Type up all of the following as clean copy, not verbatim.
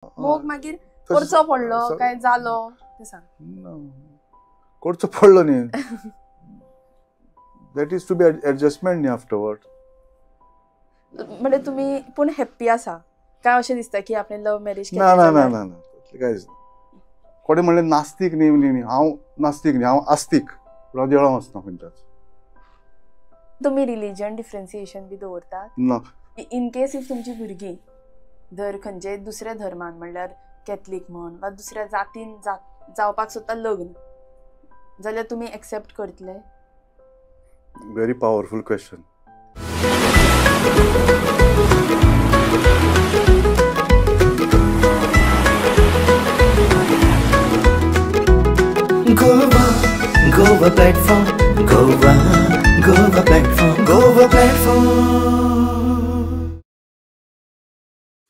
मोग मागीर करचो पडलो काय जालो ते सांग. करचो पडलो न्ही. That is to be adjustment न्ही आफ्टरवर्ड. म्हणजे तुम्ही पूण हॅप्पी आसा काय अशें दिसता की आपणे लव्ह मॅरेज ना ना ना ना ना कांयच ना. कोणे म्हणलें नास्तीक न्ही, हांव नास्तीक न्ही, हांव आस्तीक. हांव देवळां वचना खंयच्याच. तुम्ही रिलीजन डिफरन्सिएशन बी दवरतात ना. इन केस इफ तुमची भुरगीं धर खंयचे दुसऱ्या धर्मान म्हणल्यार कॅथलीक म्हण वा दुसऱ्या जातीन जावपाक सोदता लग्न जाल्यार तुमी एक्सेप्ट करतले? Very powerful question. Goa platform, Goa platform.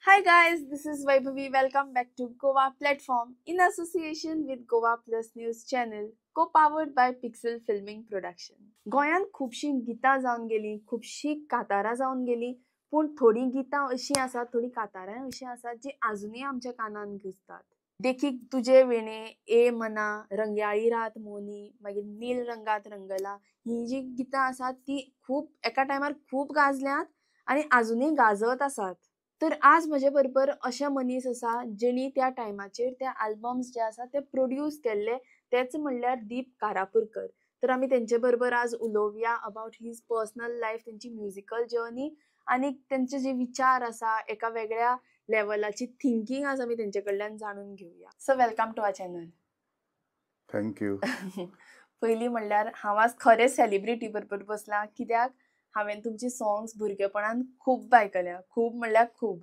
Hi guys, this is Vaibhavi. Welcome back to Goa Platform in association with Goa Plus News channel, co-powered by Pixel Filming Production. गोंयांत खुबशीं गितां जावन गेलीं, खुबशीं कांतारां जावन गेलीं, पूण थोडीं गितां अशीं आसात, थोडीं कांतारां अशीं आसात जी आजुनूय आमच्या कानान घुसतात. देखीक तुजे वेणे, ए मना, रंग्याळी रात मोनी, मागीर नील रंगात रंगला, ही जी गितां आसात ती खूब एका टायमार खूब गाजल्यात आनी आजुनूय गाजत आसात. तर आज म्हजे बरोबर अशे मनीस आसा जेणी त्या टायमाचेर ते आल्बम्स जे आसा ते प्रोड्यूस केल्ले, तेच म्हणल्यार दीप कारापुरकर. तर आमी तेंचे बरोबर आज उलोवया अबाउट हीज पर्सनल लायफ, तेंची म्युजिकल जर्नी आनी तेंचे जे विचार आसा, एका वेगळ्या लेवलाची थिंकींग आज आमी तेंचे कडल्यान जाणून घेवया. So welcome to our channel. Thank you. पयलीं म्हणल्यार हांव आज खरेंच सेलिब्रिटी बरोबर बसलां, कित्याक हांवें तुमची सॉंग्स भुरगेपणान खूब आयकल्या, खूब म्हणल्यार खूब.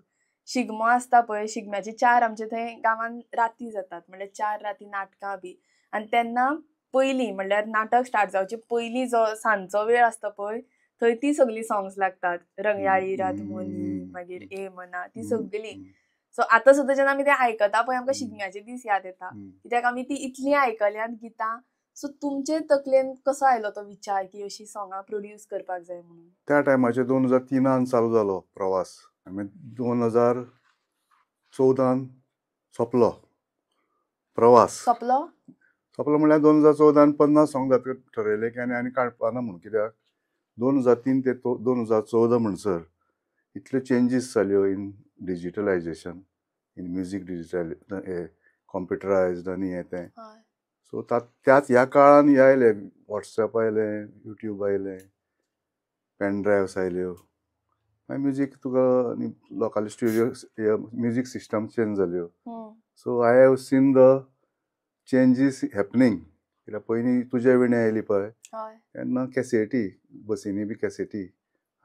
शिगमो आसता पळय, शिगम्याची 4 आमचे थंय गांवान राती जातात, म्हणल्यार 4 राती नाटकां बी. आनी तेन्ना पयलीं म्हणल्यार नाटक स्टार्ट जावचे पयलीं जो सांजचो वेळ आसता पळय, थंय ती सगळीं सॉंग्स लागतात. रंग्याळी रात मोनी, मागीर ए मना, ती सगळीं. सो आतां सुद्दां जेन्ना आमी ते आयकता पळय आमकां शिगम्याचे दीस याद येता, कित्याक आमी ती इतलीं आयकल्यात गितां. सो तुमचे तकलेन कसो आयलो तो विचार की अशी सॉंगां प्रोड्यूस करपाक जाय म्हणून? त्या टायमाचेर 2003 चालू जालो प्रवास. 2014 सोंपलो प्रवास. सोंपलो म्हणल्यार 2014 50 सॉंग जातकीर ठरयलें की आनी काडपाना म्हणून. कित्याक 2003 ते 2014 म्हणसर इतल्यो चेंजीस जाल्यो in digitalisation, in music digital computerised आनी हें तें. सो त्याच ह्या काळान हे आयले, वॉट्सॅप आयले, युट्यूब आयले, पेन ड्रायव्स आयल्यो. मागीर म्युजीक तुका local studio music system change जाल्यो. So I have seen the changes happening. कित्याक पयलीं तुजे विणे आयली पळय तेन्ना कॅसेटी, बसींनी बी कॅसेटी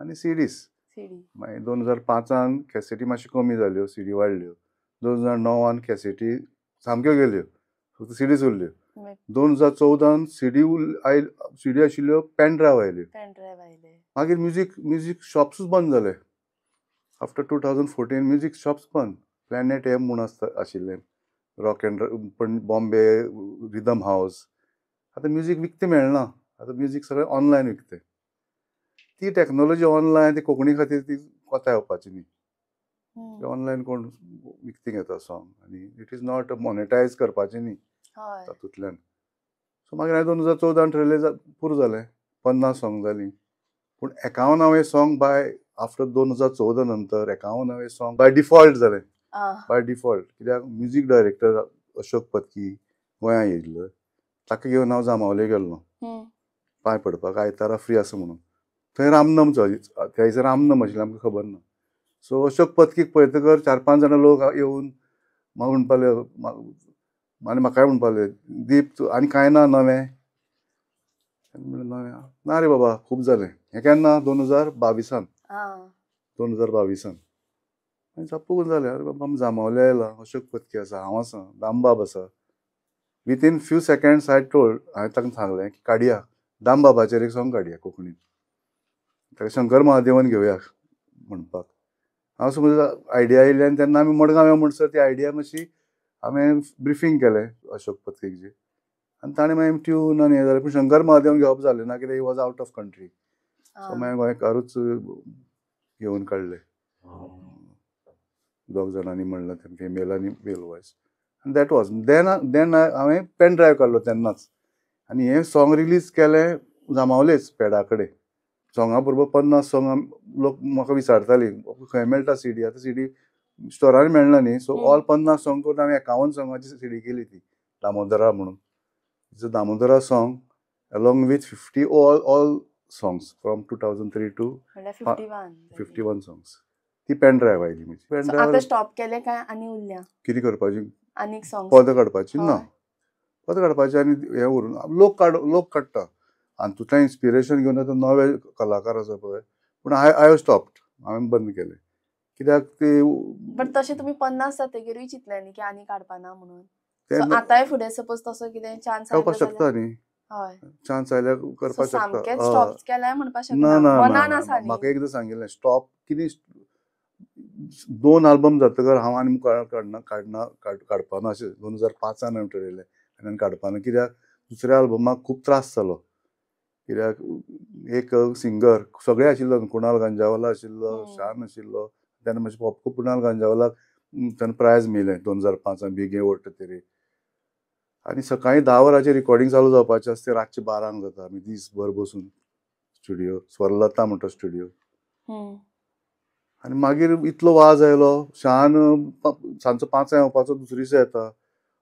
आनी सिडीज. मागीर 2005 कॅसेटी मातश्यो कमी जाल्यो, सिडी वाडल्यो. 2009 कॅसेटी सामक्यो गेल्यो, फक्त सिडीज उरल्यो. 2014 सिडी आशिल्ल्यो पेन ड्रायव आयल्यो. मागीर म्युजीक शॉप्सूच बंद जाले. आफ्टर 2014 म्युजीक शॉप्स बंद. प्लॅनेट एम म्हूण आशिल्लें, रॉक एंड बॉम्बे रिदम हावस. आतां म्युजीक विकतें मेळना, आतां म्युजीक सगळें ऑनलायन विकतें. ती टॅक्नॉलॉजी ऑनलायन ती कोंकणी खातीर ती कोता येवपाची न्ही. ऑनलायन कोण विकतें घेता सॉंग आनी इट इज नॉट मॉनेटायज करपाचें न्ही तातूंतल्यान. सो मागीर हांवें 2014 ठरयलें, पुरो जालें, 50 सॉंग जालीं. पूण 51वें सॉंग बाय आफ्टर 2014 नंतर 51वें सॉंग बाय डिफॉल्ट जालें. बाय डिफॉल्ट कित्याक म्युजीक डायरेक्टर अशोक पत्की गोंयां येयल्लो, ताका घेवन हांव जामावले गेल्लो पांय पडपाक, आयतारा फ्री आसा म्हणून. थंय रामनम त्या दिसा रामनम आशिल्लें, आमकां खबर ना. सो अशोक पत्कीक पळयतकर 4-5 जाणां लोक येवन म्हाका म्हणपाले, आनी म्हाकाय म्हणपाले, दीप आनी कांय ना नवें? नवें ना रे बाबा, खूब जालें. हें केन्ना? 2022. 2022 आनी चपून जालें. अरे बाबा आमी जामावले आयला, अशोक पत्की आसा, हांव आसा, दामबाब आसा. विथीन फ्यू सेकंड्स हांवें ताका सांगलें की काडया, दामबाबाचेर एक सॉंग काडया कोंकणीन, ताका शंकर महादेवन घेवया म्हणपाक. हांव समज आयडिया आयली आनी तेन्ना आमी मडगांव यो म्हणसर ती आयडिया मातशी हांवें ब्रिफींग केलें अशोक पत्कीक आनी ताणें मागीर ट्यून आनी हें जालें. पूण शंकर महादेवन घेवप जालें ना, कित्याक he was out of country. So मागीर गोंयकारूच घेवन काडलें. दोग जाणांनी म्हणलं तेमगे मेल आनी मेल वॉयस आनी दॅट वॉज देन हांवें पेन ड्रायव्ह काडलो तेन्नाच आनी हें सॉंग रिलीज केलें जामावलेच पॅडा कडेन सॉंगा बरोबर 50 सॉंग लोक म्हाका विचारताली खंय मेळटा सीडी आतां सीडी स्टोरार मेळना न्ही सो ऑल 50 सॉंग करून हांवें 51 सॉंगाची सीडी केली ती दामोदरा म्हणून it's a Damodara song along with 50 all songs from 2003 to 51 songs. ती पेन ड्रायव्ह आयली म्हजी पेन आता स्टॉप केले काय आणि उरल्या कितें करपाची आनीक सॉंग पद काडपाची ना पद काडपाची आनी हें व्हरून लोक काडटा आनी तुका इन्स्पिरेशन घेवन आतां नवे कलाकार आसा पळय पूण आय हॅव स्टॉप्ड हांवें बंद केलें कित्याक ते बट तशें तुमी 50 जातकीरूय चिंतले न्ही की आनी काडपाना म्हणून आतांय फुडें सपोज तसो कितें चान्स येवपाक शकता न्ही हय चान्स आयल्यार करपाक सामकेच शकता स्टॉप केल्यार म्हणपाक ना शकना ना म्हाका एकदां सांगिल्लें स्टॉप कितें 2 आल्बम जातकर हांव आनी काडपाना अशें 2005 हांवें ठरयलें आनी काडपाना कित्याक दुसऱ्या आल्बमाक खूब त्रास जालो कित्याक एक सिंगर सगळे आशिल्लो कुणाल गांजावाला आशिल्लो शान आशिल्लो तेन्ना मातशें पॉप कुणाल गांजावालाक तेन्ना प्रायज मेळ्ळें 2005 बेगे ओडटा तरी आनी सकाळीं 10 वरांचेर रिकॉर्डिंग चालू जावपाचें आसता रातचे 12 जाता आमी दीसभर बसून स्टुडियो स्वरलता म्हणटा स्टुडियो आनी मागीर इतलो वाज आयलो शान सांजचो 5 येवपाचो दुसरे दिसा येता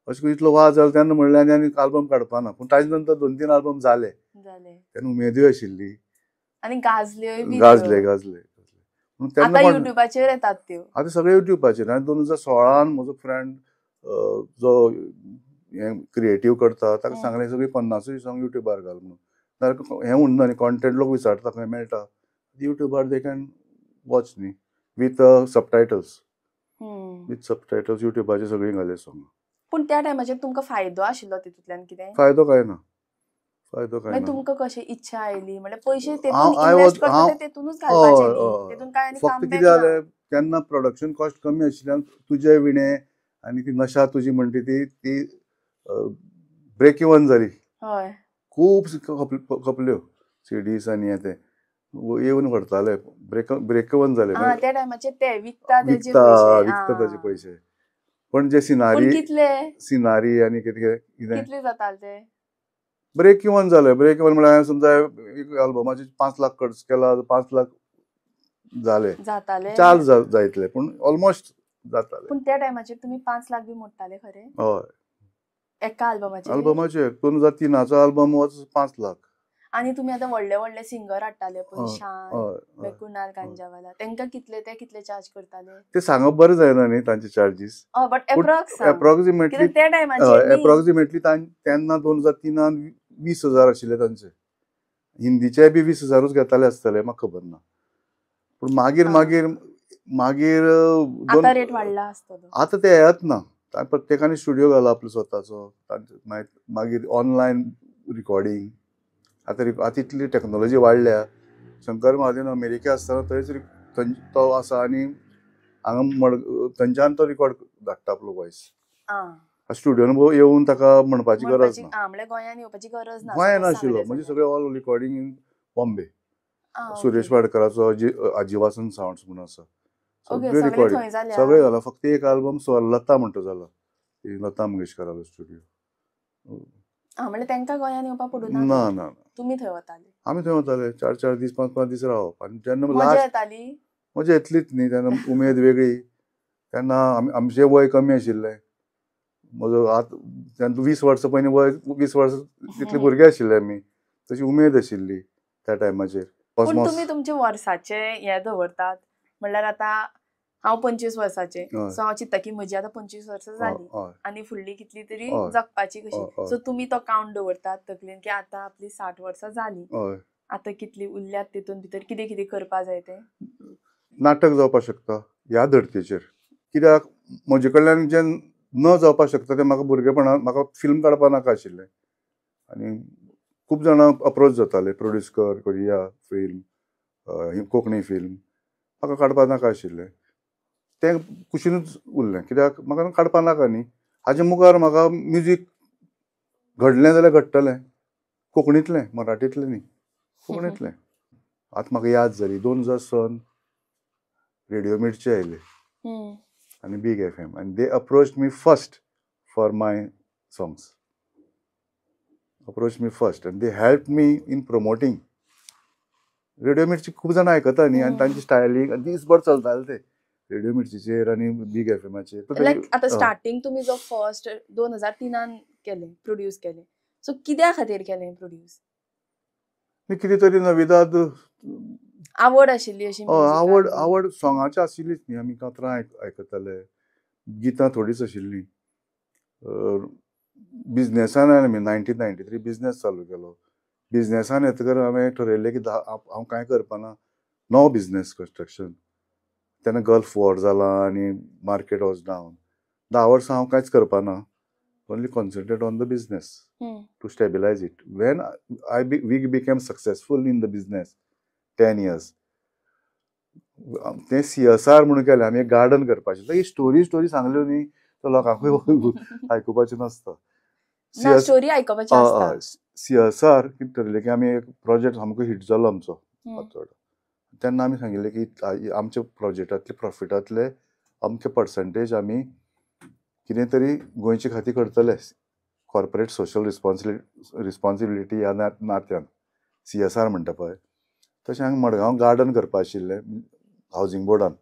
अशें करून इतलो वाज जालो तेन्ना म्हणलें आनी आल्बम काडपाना पूण ताजे नंतर 2-3 आल्बम जाले तेन्ना उमेदूय आशिल्ली आनी गाजल्योय गाजले पूण तेन्ना आतां युट्यूबाचेर येतात त्यो आतां सगळे युट्यूबाचेर आनी 2016 म्हजो फ्रेंड जो हें क्रिएटीव करता ताका सांगलें सगळीं 50 सॉंग युट्यूबार घाल म्हणून जाल्यार हें उरना न्ही कॉन्टेंट लोक विचारता खंय मेळटा युट्यूबार दे कॅन वॉच न्ही विथ सबटायटल्स युट्यूबाचेर सगळीं घाले सॉंग पूण त्या टायमाचेर तुमकां फायदो आशिल्लो तितूंतल्यान कितें फायदो काय ना तुमकां कशी इच्छा आयली म्हणजे पयशे तेतूनच घालपाचे न्ही तेतून काय आनी फक्त कितें जालें तेन्ना प्रोडक्शन कॉस्ट कमी आशिल्ल्यान तुजे विणे आनी ती नशा तुजी म्हणटी ती ब्रेक इवन जाली खूब खपल्यो सीडीज आनी ते येवन व्हरताले ब्रेक इवन जाले त्या टायमाचेर ते विकता ताजे पयशे पण जे सिनारी आनी कितले जाताले ते ब्रेक इवन जाले ब्रेक इवन म्हळ्यार समजा एक अल्बमाचे 5 लाख खर्च केला 5 लाख जाताले 4 जायतले पूण ऑलमोस्ट जाताले पूण त्या टायमाचेर तुमी 5 लाख बी मोडटाले खरे हय एका अल्बमाचेर 2003 अल्बम वॉज 5 लाख आनी तुमी आतां व्हडले व्हडले सिंगर हाडटाले पळय शान कुणाल गांजावाला तेंकां कितले चार्ज करताले ते सांगप बरें जायना न्ही तांचे चार्जीस बट एप्रॉक्सिमेटली तेन्ना 2003 20,000 आशिल्ले तांचे हिंदीचे बी 20,000 घेताले आसतले म्हाका खबर ना पूण मागीर रेट वाडला आसतलो आतां ते येत ना प्रत्येकाने स्टुडियो घाला आपलो स्वताचो मागीर ऑनलायन रिकॉर्डिंग आतां इतली टॅक्नॉलॉजी वाडल्या शंकर महादेवन अमेरिका आसतना थंयच तो आसा आनी हांगा थंयच्यान तो रिकॉर्ड धाडटा आपलो वॉयस स्टुडियोन येवन ताका म्हणपाची गरज ना गोंयान आशिल्लो म्हणजे सगळे all recording in Bombay Suresh वाडकराचो आजीवासन सावंड्स म्हणून आसा सगळे रिकॉर्डिंग सगळे जाला फक्त एक आल्बम स्वरलता म्हणटा जाला लता मंगेशकराचो स्टुडियो म्हणजे तेंका गोंयान येवपाक पडूना ना तुमी थंय वताले आमी थंय वताले 4-4 दीस 5-5 दीस रावप आनी जेन्ना मजा येताली मजा येतलीच न्ही तेन्ना उमेद वेगळी तेन्ना आमचें वय कमी आशिल्लें म्हजो तेन्ना 20 वर्सां पयलीं वय 20 वर्सां तितले भुरगे आशिल्ले आमी तशी उमेद आशिल्ली त्या टायमाचेर पूण तुमी तुमचे वर्साचे हे दवरतात म्हणल्यार आतां हांव 25 वर्साचे सो हांव चिंत्ता की म्हजी आतां 25 वर्सां जाली आनी फुडली कितली तरी जगपाची कशी सो तुमी तो काउंट दवरतात तकलेन की आतां आपली 60 वर्सां जाली आतां कितली उरल्यात तितून भितर कितें कितें करपा जाय ते नाटक जावपाक शकता ह्या धर्तीचेर कित्याक म्हजे कडल्यान जें न जावपाक शकता तें म्हाका भुरगेपणांत म्हाका फिल्म काडपाक नाका आशिल्लें आनी खूब जाणां अप्रोच जाताले प्रोड्यूस करुया फिल्म कोंकणी फिल्म म्हाका काडपाक नाका आशिल्लें तें कुशीनूच उरलें कित्याक म्हाका काडपाक नाका न्ही हाजे मुखार म्हाका म्युजीक घडलें जाल्यार घडटलें कोंकणींतलें मराठींतलें न्ही कोंकणींतलें आतां म्हाका याद जाली 2006 रेडिओ मिर्ची आयले आणि Big FM, and they approached me first for my songs. Approached me first and they helped me in promoting. Radio मिर्ची खूप जण आयकता न्ही आनी तांची स्टायलिंग दिसभर चलताले ते रेडिओ मिर्चीचेर आनी Big FMचेर. लायक आतां स्टार्टिंग तुमी जो फर्स्ट 2003 केले प्रोड्यूस केले, सो कित्या खातीर केले प्रोड्यूस? कितें तरी नविदाद आवड आशिल्ली अशी? आवड सॉंगाची आशिल्लीच न्ही. आमी कांतरां आयकताले, गितां थोडीच आशिल्लीं. बिझनेसान आमी 1993 बिझनेस चालू केलो. बिझनेसान येतकर हांवें ठरयलें की हांव कांय करपाना, नो बिझनेस कन्स्ट्रक्शन. तेन्ना गल्फ वॉर जालां आनी मार्केट वॉज डावन. 10 वर्सां हांव कांयच करपाना, only concentrate on the business to stabilize it. When we became successful in the business 10 years, ते CSR म्हणून केलें. आमी एक गार्डन करपाचें. ही स्टोरी सांगल्यो न्ही तर लोकांकूय आयकुपाचें नासता. स्टोरी आयकुपाची आसता. CSR कितें ठरयलें की आमी एक प्रोजेक्ट सामको हिट जालो आमचो चड. तेन्ना आमी सांगिल्लें की आमच्या प्रोजेक्टांतले प्रॉफिटांतले अमके पर्संटेज आमी कितें तरी गोंयचे खातीर करतले. कॉर्पोरेट सोशल रिस्पॉन्सिबिलिटी ह्या नात्यान CSR म्हणटा पळय तशें हांगा मडगांव गार्डन करपा आशिल्लें हावजींग बोर्डान.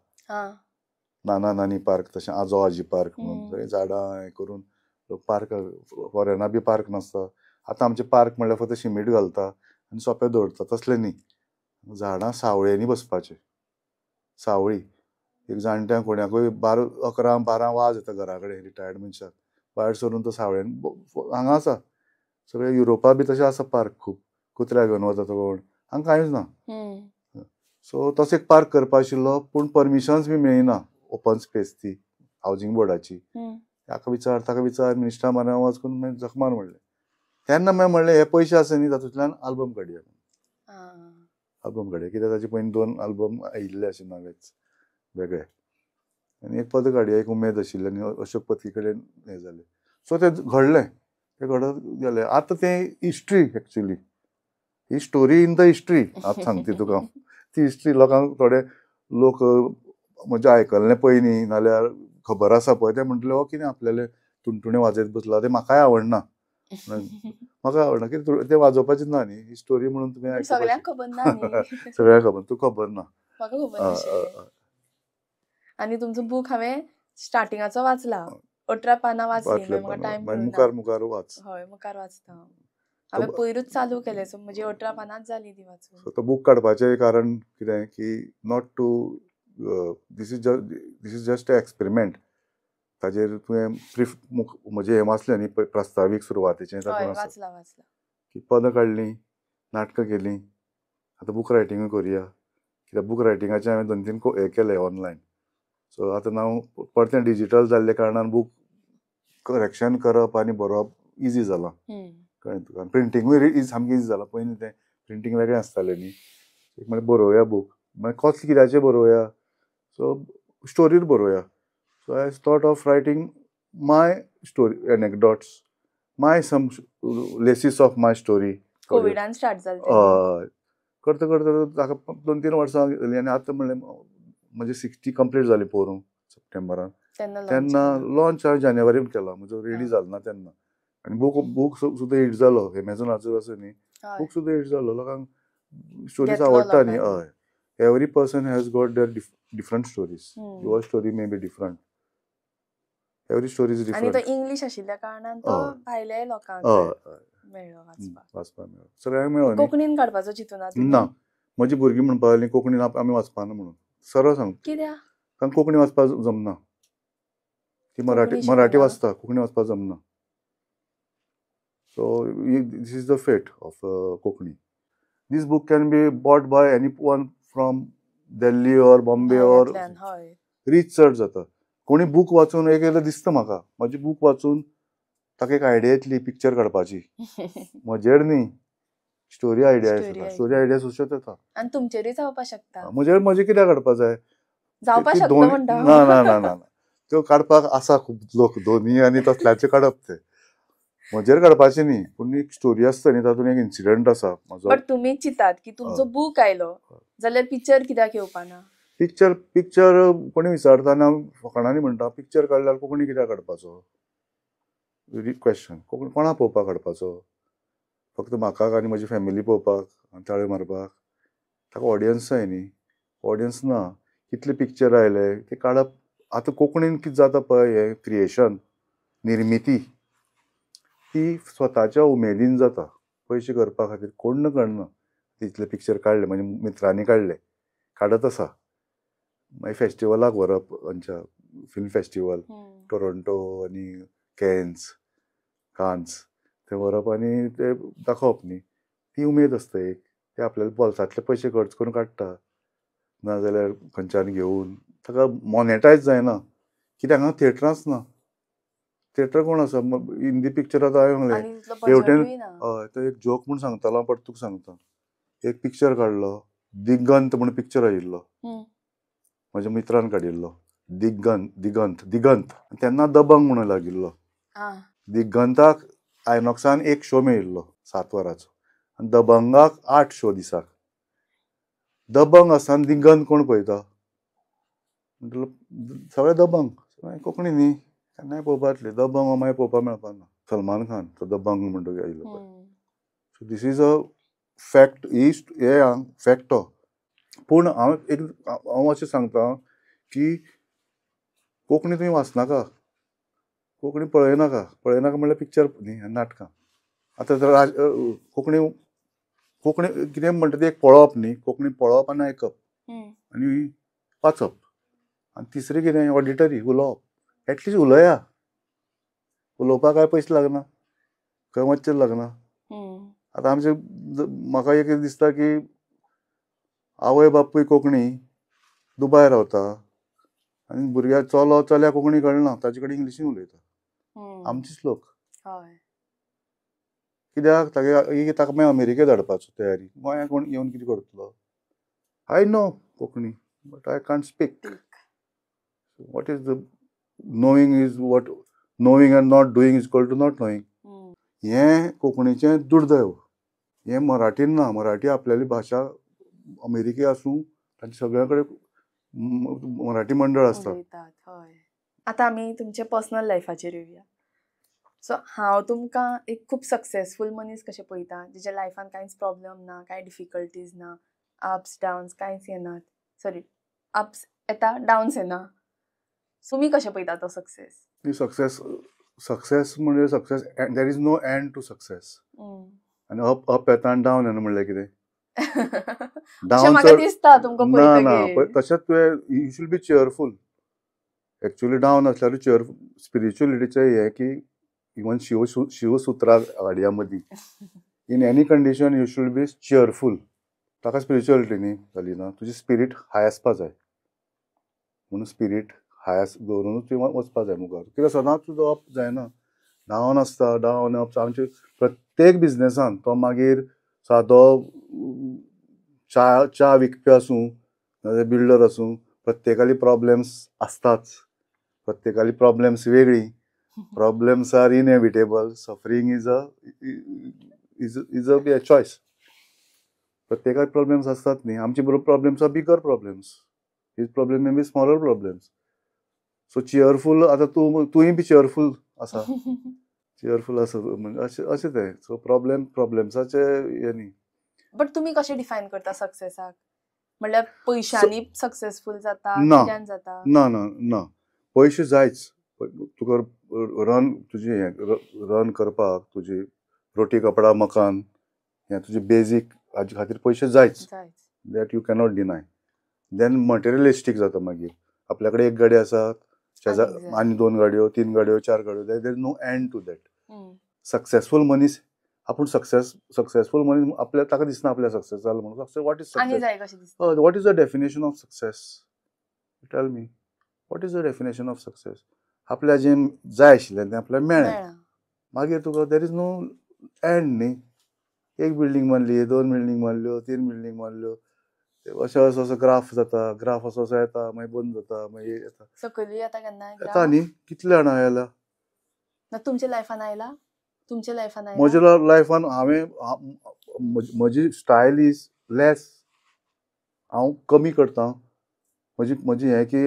नाना नानी पार्क, तशें आजो आजी पार्क म्हणून थंय झाडां हें करून पार्क. फॉरेना बी पार्क नासता. आतां आमचे पार्क म्हणल्यार फक्त शिमीट घालता आनी सोंपें दवरता, तसलें न्ही. झाडां सावळेनी बसपाचें. सावळी एक जाणट्या कोण्याकूय 11-12 वाज येता घरा कडेन, रिटायर्ड मनशाक. भायर सरून तो सावळेन हांगा आसा. सगळे युरोपा बी तशें आसा पार्क खूब. कुत्र्याक घेवन वता तो कोण, हांगा कांयच ना. सो तसो एक पार्क करपा आशिल्लो, पूण परमिशन्स बी मेळिना ओपन स्पेस ती हावजींग बोर्डाची. ताका विचार मिनिस्टरा मार वच करून जखमार म्हणलें. तेन्ना मागीर म्हणलें हे पयशे आसा न्ही तातूंतल्यान आल्बम काडया. आल्बम काडया कित्याक ताचे पयलीं 2 आल्बम आयिल्ले अशें नवेच वेगळे. आनी एक पद काडया, एक उमेद आशिल्ली आनी अशोक पती कडेन हें जालें. सो तें घडलें. तें घडत गेलें. आतां तें history actually. He story in the history आतां सांगता तुका. ती हिस्ट्री लोकांक थोडे लोक म्हणजे आयकल्लें पयलीं नाल्यार खबर आसा पळय ते म्हणटले हो कितें आपल्याले तुणतुणे वाजयत बसला. तें म्हाकाय आवडना. म्हाका आवडना कित्याक तें वाजोवपाचें ना न्ही. ही स्टोरी म्हणून तुमी सगळ्यांक खबर ना न्ही. सगळ्यांक खबर. तूं खबर ना. म्हाका खबर नाशिल्लें. आनी तुमचो बूक हांवें स्टार्टिंगाचो वाचला. 18 पानां वाचली. म्हाका टायम मुखार वाच. हय मुखार वाचता. हांवें पयरूच चालू केलें सो म्हजी 18 पानांच जाली ती वाचून. सो तो बूक काडपाचें कारण कितें की not to this is just a experiment. ताजेर तुवें म्हजें हें वाचलें न्ही प्रस्तावीक सुरवातेचें तातूंत वाचला की पदां काडलीं, नाटकां केलीं. आतां बूक रायटिंगूय करुया कित्याक बूक रायटिंगाचें हांवें 2-3 हें केलें ऑनलायन. सो आतां हांव परतें डिजिटल जाल्ले कारणान बूक करेक्शन करप आनी बरोवप इजी जालां. कळ्ळें तुका. प्रिंटींगूय सामकें इजी जालां. पयलीं तें प्रिंटींग वेगळें आसतालें न्ही. एक म्हणल्यार बरोवया बूक, मागीर कसलें कित्याचें बरोवया. सो स्टोरीच बरोवया. So I thought of writing my story anecdotes, my some lessons of my story. कोविडान स्टार्ट जालें. हय. करता ताका 2-3 वर्सां गेलीं आनी आतां म्हणलें म्हजे 60 कंप्लीट जाली पळोवन सप्टेंबरान. तेन्ना लॉन्च हांवें जानेवारीन केला. म्हजो रेडी जालो ना तेन्ना. आनी बूक सुद्दां हिट जालो. एमेझॉनाचेर आसा न्ही. बूक सुद्दां हिट जालो. लोकांक स्टोरीज आवडटा न्ही. हय. Every person has got their different stories. Your story may be different. Every story is different. आनी तो इंग्लीश आशिल्ल्या कारणान तो भायल्या लोकांक मेळ्ळो वाचपाक मेळ्ळो. सगळ्यांक मेळ्ळो. कोंकणीन काडपाचो चिंतूना ना. म्हजी भुरगीं म्हणपा लागलीं कोंकणीन आमी वाचपाना म्हणून. सरळ सांग. कित्याक? कारण कोंकणी वाचपाक जमना. ती मराठी वाचता, कोंकणी वाचपाक जमना. So this is the fate of Konkani. This book can be bought by anyone from Delhi or Bombay or reach चड जाता. कोणी बूक वाचून एकदां दिसता म्हाका म्हाजी बूक वाचून ताका एक आयडिया येतली पिक्चर काडपाची. म्हजेर न्ही. स्टोरी आयडिया सुशेत येता. आनी तुमचेरूय जावपाक शकता. म्हजे कित्याक काडपाक जाय. जावपाक शकता म्हणटा. ना. त्यो काडपाक आसा खूब लोक दोनी आनी तसल्याचे काडप ते. म्हजेर काडपाचें न्ही. पूण एक स्टोरी आसता न्ही तातूंत एक इन्सिडंट आसा म्हजो. बट तुमी चिंतात की तुमचो बूक आयलो जाल्यार पिक्चर कित्याक येवपाना. पिक्चर कोणी विचारतना फकाणांनी म्हणटा पिक्चर काडल्यार कोंकणी कित्याक काडपाचो क्वेश्चन कोणा पळोवपाक काडपाचो फक्त म्हाका आनी म्हजी फॅमिली पळोवपाक ताळे मारपाक ताका ऑडियन्स जाय न्ही ऑडियन्स ना कितले पिक्चर आयले ते काडप आतां कोंकणीन कितें जाता पळय हें क्रिएशन निर्मिती ती स्वताच्या उमेदीन जाता पयशे करपा खातीर कोण न करना तितले पिक्चर काडले म्हणजे मित्रांनी काडले काडत आसा मागीर फेस्टिवलाक व्हरप खंयच्या फिल्म फेस्टिवल टोरोंटो आनी कान्स ते व्हरप आनी ते दाखोवप न्ही ती उमेद आसता एक ते आपल्याला बोल्सांतले पयशे खर्च करून काडटा नाजाल्यार खंयच्यान घेवन ताका मॉनेटायज जायना कित्याक हांगा थिएटरांच ना थिएटर कोण आसा हिंदी पिक्चर आतां हांवें हेवटेन हय तो एक जोक म्हूण सांगतालो हांव तुका सांगता एक पिक्चर काडलो दिगंत म्हणून पिक्चर आयिल्लो म्हज्या मित्रान काडिल्लो दिगंत तेन्ना दबंग म्हणून लागिल्लो दिगंताक आयनॉक्सान एक शो मेळिल्लो 7 वरांचो आनी दबंगाक 8 शो दिसाक दबंग आसतना दिगंत कोण पळयता म्हणटलो सगळे दबंग कोंकणी न्ही केन्नाय पळोवपा जातली दबंग हो मागीर पळोवपा मेळपाना सलमान खान तो दबंग म्हणटकीर आयिल्लो पळय so this is a fact हे फॅक्ट पूण हांव अशें सांगता की कोंकणी तुवें वाचनाका कोंकणी पळयनाका म्हणल्यार पिक्चर न्ही नाटकां आतां कोंकणी कितें म्हणटा तें एक पळोवप न्ही कोंकणी पळोवप आनी आयकप आनी वाचप आनी तिसरें कितें ऑडिटरी उलोवप एटलिस्ट उलोवपाक काय पयशे लागना खंय वचचें लागना आतां आमचे म्हाका एक दिसता की आवय बापूय कोंकणी दुबाय रावता आनी भुरग्याक चल्या कोंकणी कळना ताजे कडेन इंग्लिशीन उलयता आमचेच लोक कित्याक ताका मागीर अमेरिके धाडपाचो तयारी गोंया कोण येवन कितें करतलो I know Konkani but I can't speak what is the knowing is what knowing and not doing is equal to not knowing हें कोंकणीचें दुर्दैव हें मराठीन ना मराठी आपल्याली भाशा अमेरिके आसूं तांचे सगळ्या कडेन मराठी मंडळ आसता आतां आमी तुमचे पर्सनल लायफाचेर येवया सो हांव तुमकां एक खूब सक्सेसफूल मनीस कशें पळयता जेच्या लायफान कांयच प्रॉब्लम ना कांय डिफिकल्टीज ना अप्स डावन्स कांयच येनात सॉरी अप्स येता डावन्स येना तुमी कशें पळयता तो सक्सेस सक्सेस म्हणजे success there is no end to success आनी अप येता आनी डावन येना म्हणल्यार कितें डावन ना तशेंच तुवें you should be cheerful actually डावन आसल्यार चेअरफूल स्पिरिच्युअलिटीचें हें की इवन शिवसुत्रां हाडया मदीं in any condition you should be cheerful ताका स्पिरिच्युअलिटी न्ही जाली ना तुजी स्पिरीट हाय आसपा जाय म्हणून स्पिरीट हाय दवरूनच तुवें वचपा जाय मुखार कित्याक सदांच तुजो अप जायना डावन आसता डावन अप आमचे प्रत्येक बिजनेसान तो मागीर सादो च्या विकपी आसूं नाजाल्यार बिल्डर आसूं प्रत्येकाली प्रॉब्लेम्स आसताच प्रत्येकाली प्रॉब्लेम्स वेगळी problems are inevitable suffering is a choice प्रत्येकाक प्रॉब्लेम्स आसतात न्ही आमचे बरोबर problems are bigger problems his problem may be smaller problems so cheerful आतां तुंय बी चेअरफूल आसा चेअरफूल आसा म्हणजे अशें तें सो प्रॉब्लेम्साचे हे न्ही बट तुमी कशें डिफायन करता सक्सेसाक म्हणल्यार पयशांनी सक्सेसफूल जाता कित्यान जाता ना पयशे जायच तुका रन करपाक तुजी रोटी कपडा मकान हें तुजें बेजीक हाजे खातीर पयशे जायच that you cannot deny then materialistic जाता मागीर आपल्या कडेन एक गाडी आसा आनी 2 गाडयो 3 गाडयो 4 गाडयो there is no end to that successful मनीस आपूण सक्सेसफूल मनीस आपल्या ताका दिसना आपल्या सक्सेस जालो म्हणून success what is the definition of success tell me what is the definition of success आपल्या जें जाय आशिल्लें तें आपल्याक मेळ्ळें मागीर तुका देर इज नो एंड न्ही एक बिल्डींग बांदली 2 बिल्डींग बांदल्यो 3 बिल्डींग बांदल्यो असो असो ग्राफ जाता ग्राफ असो येता मागीर बंद जाता मागीर येता सकयली येता केन्ना येता न्ही कितले जाणां आयला तुमच्या लायफान आयला म्हज्या लायफान हांवें म्हजी स्टायल इज लेस हांव कमी करता म्हजी हें की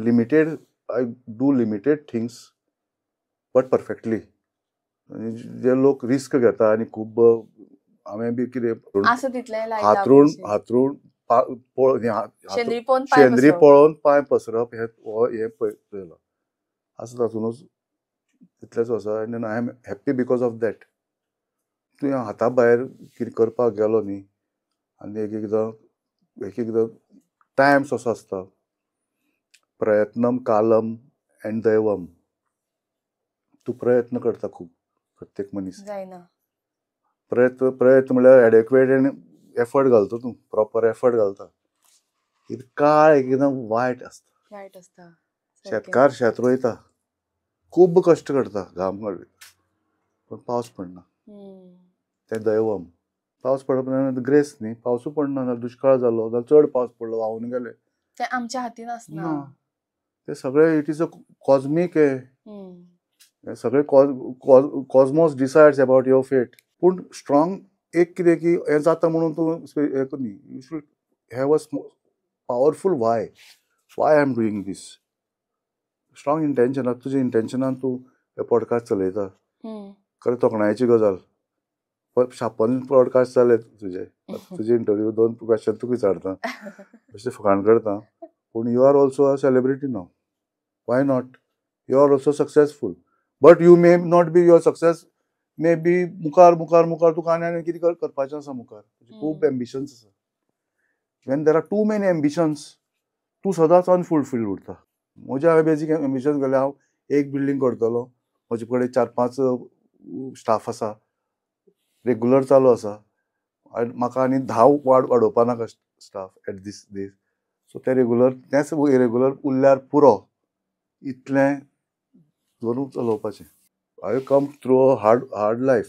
limited I do limited things but perfectly. जे लोक रिस्क घेता आनी खूब हांवें बी कितें असं तितलें लायता हातरून पयशे. हातरून शेंद्री पोवन पाय शेंद्री पसरप. पळोवन पांय पसरप हे पळयलो असं तातूनच तितलेंच आसा आनी I am happy because of that. तुवें हाता भायर कितें करपाक गेलो न्ही आनी एक एकदां टायम्स असो आसता, प्रयत्नम कालम एंड दैवम. तूं प्रयत्न करता खूब, प्रत्येक मनीस जायना. प्रयत्न म्हळ्यार एडेक्वेट आनी एफर्ट घालता, तूं प्रॉपर एफर्ट घालता. काळ एकदां वायट आसता. वायट आसता. शेतकार शेत रोयता, खूब कश्ट करता, घाम घालता, पण पावस पडना. तें दैवम. पावस पडप ग्रेस न्ही. पावसूय पडना जाल्यार दुश्काळ जालो जाल्यार चड पावस पडलो व्हांवून गेले. ते आमच्या हातीन आसना. ना, ते सगळे इट इज अ कॉस्मीक हे सगळे कॉस्मोस डिसायड्स अबाउट युअर फेट. पूण स्ट्रॉंग एक कितें की हें जाता म्हणून तूं हें कर न्ही. You should have a powerful why I am doing this. Strong intention. आतां तुज्या इंटेन्शनान तूं हे पॉडकास्ट चलयता, खरें तोखणायेची गजाल. शापोन पॉडकास्ट जाले तुजे इंटरव्यू 2 क्वेश्चन तुका विचारता, अशें फकाण करता. पूण you are also a celebrity नाव. Why not? You are also successful. But you may not be your success may be मुखार तुका आनी कितें करपाचें आसा मुखार. खूब एम्बिशन्स आसा. When there are too many ambitions तूं सदांच अनफुलफील्ड उरता. म्हजे बेजीक एम्बिशन केलें हांव एक बिल्डींग करतलो. म्हजे कडेन 4-5 स्टाफ आसा, रेगुलर चालू आसा. म्हाका आनी 10 वाडोवपा नाका स्टाफ एट दीस डेज. सो ते रेगुलर तेंच इरेगुलर उरल्यार पुरो इतलें धरून चलोवपाचें. I come through a hard life.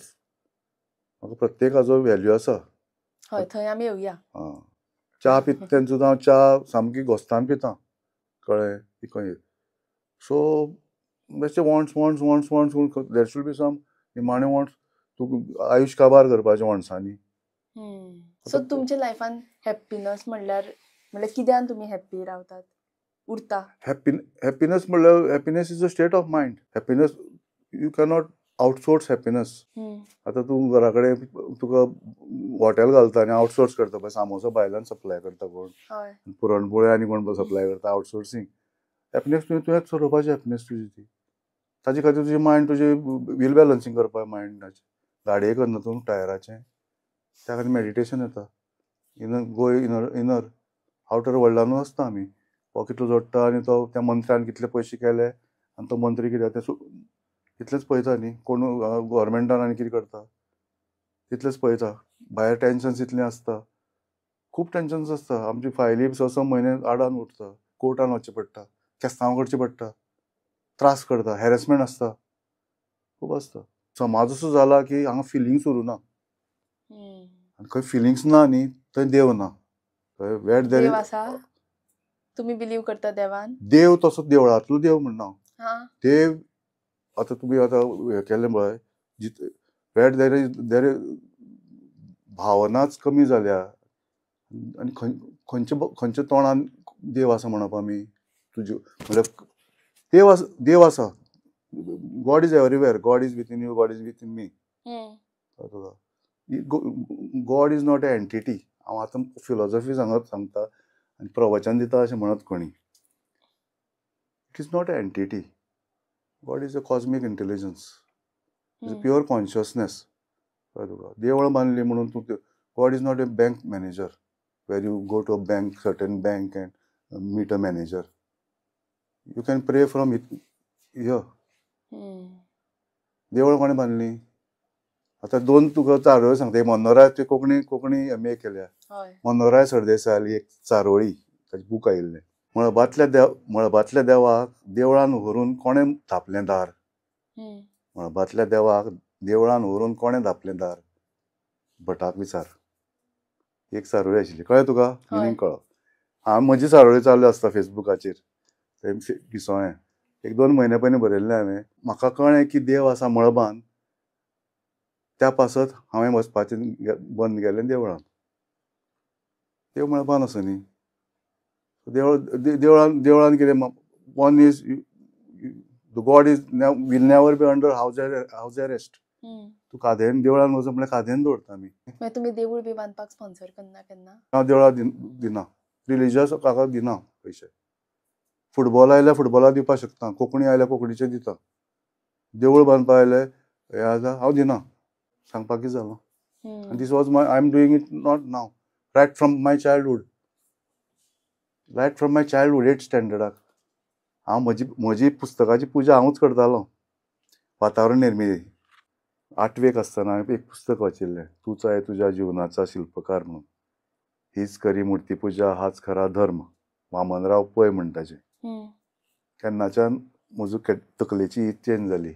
म्हाका प्रत्येकाचो वॅल्यू आसा. हय, थंय आमी येवया. च्या पिता तेन्ना सुद्दां हांव च्या सामकी घोस्तान पिता, कळ्ळें की खंय. सो बेश्टे wants there should be some निमाणे वॉन्ट्स. तूं आयुश्य काबार करपाचें वॉन्ट्सांनी. सो तुमच्या लायफान हॅप्पीनस म्हणल्यार कित्यान तुमी हॅप्पी रावतात, उरता? हॅप्पीनस म्हणल्यार happiness is a state of mind. Happiness you cannot outsource happiness. आतां तूं घरा कडेन तुका हॉटेल घालता आनी आउटसोर्स करता पळय, सामोसा भायल्यान सप्लाय करता कोण, पुरणपोळ्यो आनी कोण सप्लाय करता, आउटसोर्सींग. हॅप्पीनस तुवेंच चलोवपाचें. हॅप्पीनस तुजी ती. ताजे खातीर तुजें मायंड तुजें व्हील बॅलन्सींग करपाक मायंडाचें. गाडये करना तूं टायराचें, त्या खातीर मॅडिटेशन येता. गो इनर. आउटर वर्ल्डानूच आसता आमी. हो कितलो जोडटा आनी तो त्या मंत्र्यान कितले पयशे केले आनी तो मंत्री कितें तें इतलेंच पळयता न्ही. कोण गव्हर्मेंटान आनी कितें करता तितलेंच पळयता. भायर टेन्शन्स इतलें आसता, खूब टेन्शन्स आसता. आमची फायली 6 म्हयने आडान उरता. कोर्टान वचचें पडटा, केस्तांव करचें पडटा, त्रास करता, हॅरेसमेंट आसता, खूब आसता. समाज असो जाला की हांगा फिलिंग्स उरूना. आनी खंय फिलिंग्स ना न्ही थंय देव ना. देव आसा? तुमी बिलीव करता देवान? देव तसो देवळांतलो देव म्हणना. देव आतां तुमी आतां हें केलें पळय, वेर देर भावनाच कमी जाल्या आनी खंयच्या तोंडान देव आसा म्हणप आमी. तुजे म्हणल्यार देव आसा. God is everywhere. God is within you, God is within me. God is not a entity. हांव आतां फिलॉसॉफी सांगता आनी प्रवचन दिता अशें म्हणत कोणी. It is not a entity. God is a cosmic intelligence. Is a pure consciousness. देवळां बांदली म्हणून तूं God is not a bank manager where you go to a bank, certain bank and meet a manager. You can pray from here. देवळां कोणें बांदली? आतां 2 तुका चारोळ्यो सांगता. मनोहराय ते Konkani M A केल्या. मनोहराय सरदेसाय एक चारोळी, ताचें बूक आयिल्लें. मळबांतल्या देवाक देवळान व्हरून कोणें धांपलें दार. मळबांतल्या देवाक देवळान व्हरून कोणें धांपलें दार. भटाक विचार. एक चारोळी आशिल्ली. कळ्ळें तुका? मिनींग कळ्ळो? हांव म्हजी चारोळी चालू आसता फेसबुकाचेर. पिसोळें 1-2 म्हयने पयलीं बरयल्लें हांवें. म्हाका कळ्ळें की देव आसा मळबान. त्या पासत हांवें वचपाचें बंद केलें देवळान. देव मळबान आसा न्ही. देवळान कितें one is the God is will never be under house arrest. तू कादेन देवळान वचप म्हळ्यार कादेन दवरता आमी. मागीर तुमी देवूळ बी बांदपाक स्पॉन्सर करना केन्ना? हांव देवळा दिना, रिलिजियस काका दिना पयशे. फुटबॉल आयल्यार फुटबॉला दिवपाक शकता, कोंकणी आयल्यार कोंकणीचे दिता. देवूळ बांदपा आयले हे हांव दिना, सांगपाक कितें जालो. And this was I am doing it not now, right from my childhood. Right from my childhood, 8th standard. हांव म्हजी पुस्तकाची पुजा हांवूच करतालो. वातावरण निर्मिती 8वेक आसतना हांवें एक पुस्तक वाचिल्लें, तूच आहे तुज्या जीवनाचा शिल्पकार म्हणून. हीच खरी मूर्ती पुजा, हाच खरा धर्म. वामनराव पै म्हणटाचे. तेन्नाच्यान म्हजो तकलेची ही चेंज जाली.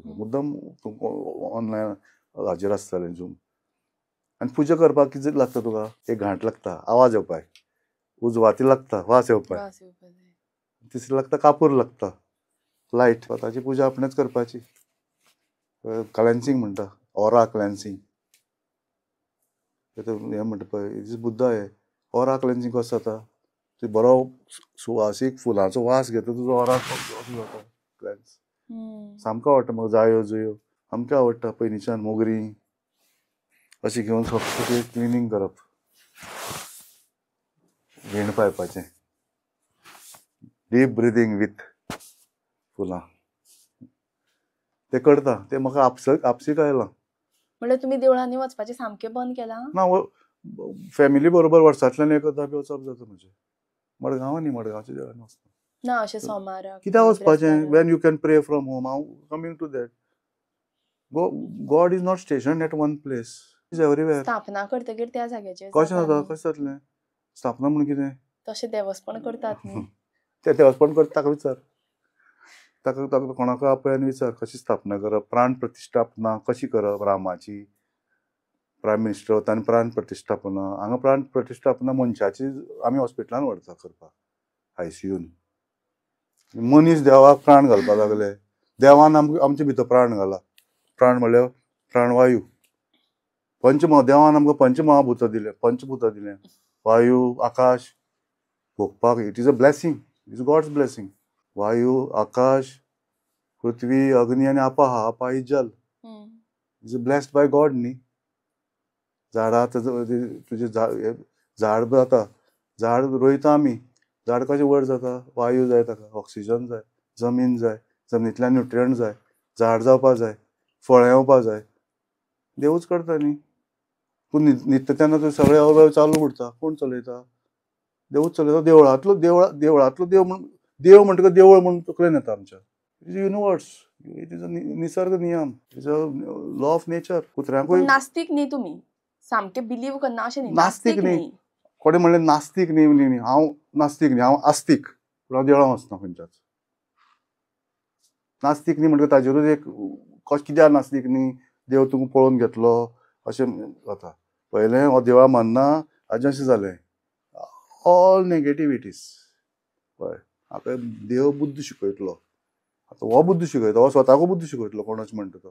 मुद्दम ऑनलायन हाजेर आसतालें झूम. आनी पुजा करपाक कितें लागता तुका? एक घांट लागता, आवाज येवपाक. उजवाती लागता, वास येवपाक. तिसरी लागता कापूर लागता, लायट. स्वताची पुजा आपणेच करपाची. क्लॅन्सिंग म्हणटा, ऑरा क्लॅन्सिंग. हे म्हणटा पळय बुद्धा हे ऑरा क्लॅन्सिंग कसो जाता? तूं बरो सुवासीक फुलांचो वास घेता, तुजो ऑरा जाता क्लॅन्स. सामको आवडटा म्हाका जायो जुयो, सामकें आवडटा. पयलींच्यान मोगरीं अशें घेवन सगळें क्लिनींग करप, भेंड पावपाचें, डीप ब्रिदींग वीथ फुलां. ते करता, ते म्हाका आपसीक आयलां. म्हणल्यार तुमी देवळांनी वचपाचें सामकें बंद केलां? ना, फॅमिली बरोबर वर्सांतल्यान एकदा बी वचप जाता म्हजें. मडगांवां न्ही, मडगांवच्या देवळांनी वचना. ना अशें सोमाराक कित्याक वचपाचें? When you can pray from home. हांव coming to that. God is not station at one place, is everywhere. स्थापना करतकीर त्या जाग्याचेर कशें जाता? कशें जातलें? स्थापना म्हण कितें? तशें देवस्थापन करतात न्ही. ते देवस्थापन करता ताका विचार. ताका कोणाक आपय आनी विचार कशी स्थापना करप, प्राण प्रतिश्ठापना कशी करप. रामाची प्रायम मिनिस्टर वता आनी प्राण प्रतिश्ठापना. हांगा प्राण प्रतिश्ठापना मनशाची आमी हॉस्पिटलान व्हरता करपाक, ICUन. मनीस देवाक प्राण घालपाक लागले. देवान आमचे भितर प्राण घाला. प्राण म्हळ्यार प्राणवायू. देवान आमकां पंचमहाभूतां दिले, पंचभूतां दिले. वायू, आकाश भोगपाक. It is a blessing, it is God's blessing. वायू, आकाश, पृथ्वी, अग्नी आनी आपा इज जल. इज ब्लेस्ड बाय गॉड न्ही. झाडां तुजें झाड जाता, झाड रोयता आमी. झाड कशें व्हड जाता? वायू जाय ताका, ऑक्सिजन जाय, जमीन जाय, जमनींतल्यान न्युट्रियंट जाय, झाड जावपाक जाय, फळां येवपाक जाय. देवूच करता न्ही. पूण न्हिदता तेन्ना तूं सगळे अवयव चालू उरता. कोण चलयता? देवूच चलयता. देवळांतलो देव म्हणटकच देवळ म्हणून तकलेन येता आमच्या. It is universe, it is a निसर्ग नियम, it is a law of nature. कुत्र्यांकूय नास्तीक न्ही तुमी, सामके बिलीव करना अशें न्ही. नास्तीक न्ही. कोणे म्हणलें नास्तीक न्ही. हांव नास्तीक न्ही, हांव आस्तीक. पूण हांव देवळां वचना खंयच्याच. नास्तीक न्ही म्हणटकच ताजेरूच एक कित्याक नास्तीक न्ही? देव तुका पळोवन घेतलो अशें जाता. पयलें हो देवा मानना हाजें अशें जालें. All negativities. पळय, म्हाका देव बुद्ध शिकयतलो. आतां हो बुद्ध शिकयता, हो स्वताकूय बुद्ध शिकयतलो. कोण अशें म्हणटा तो,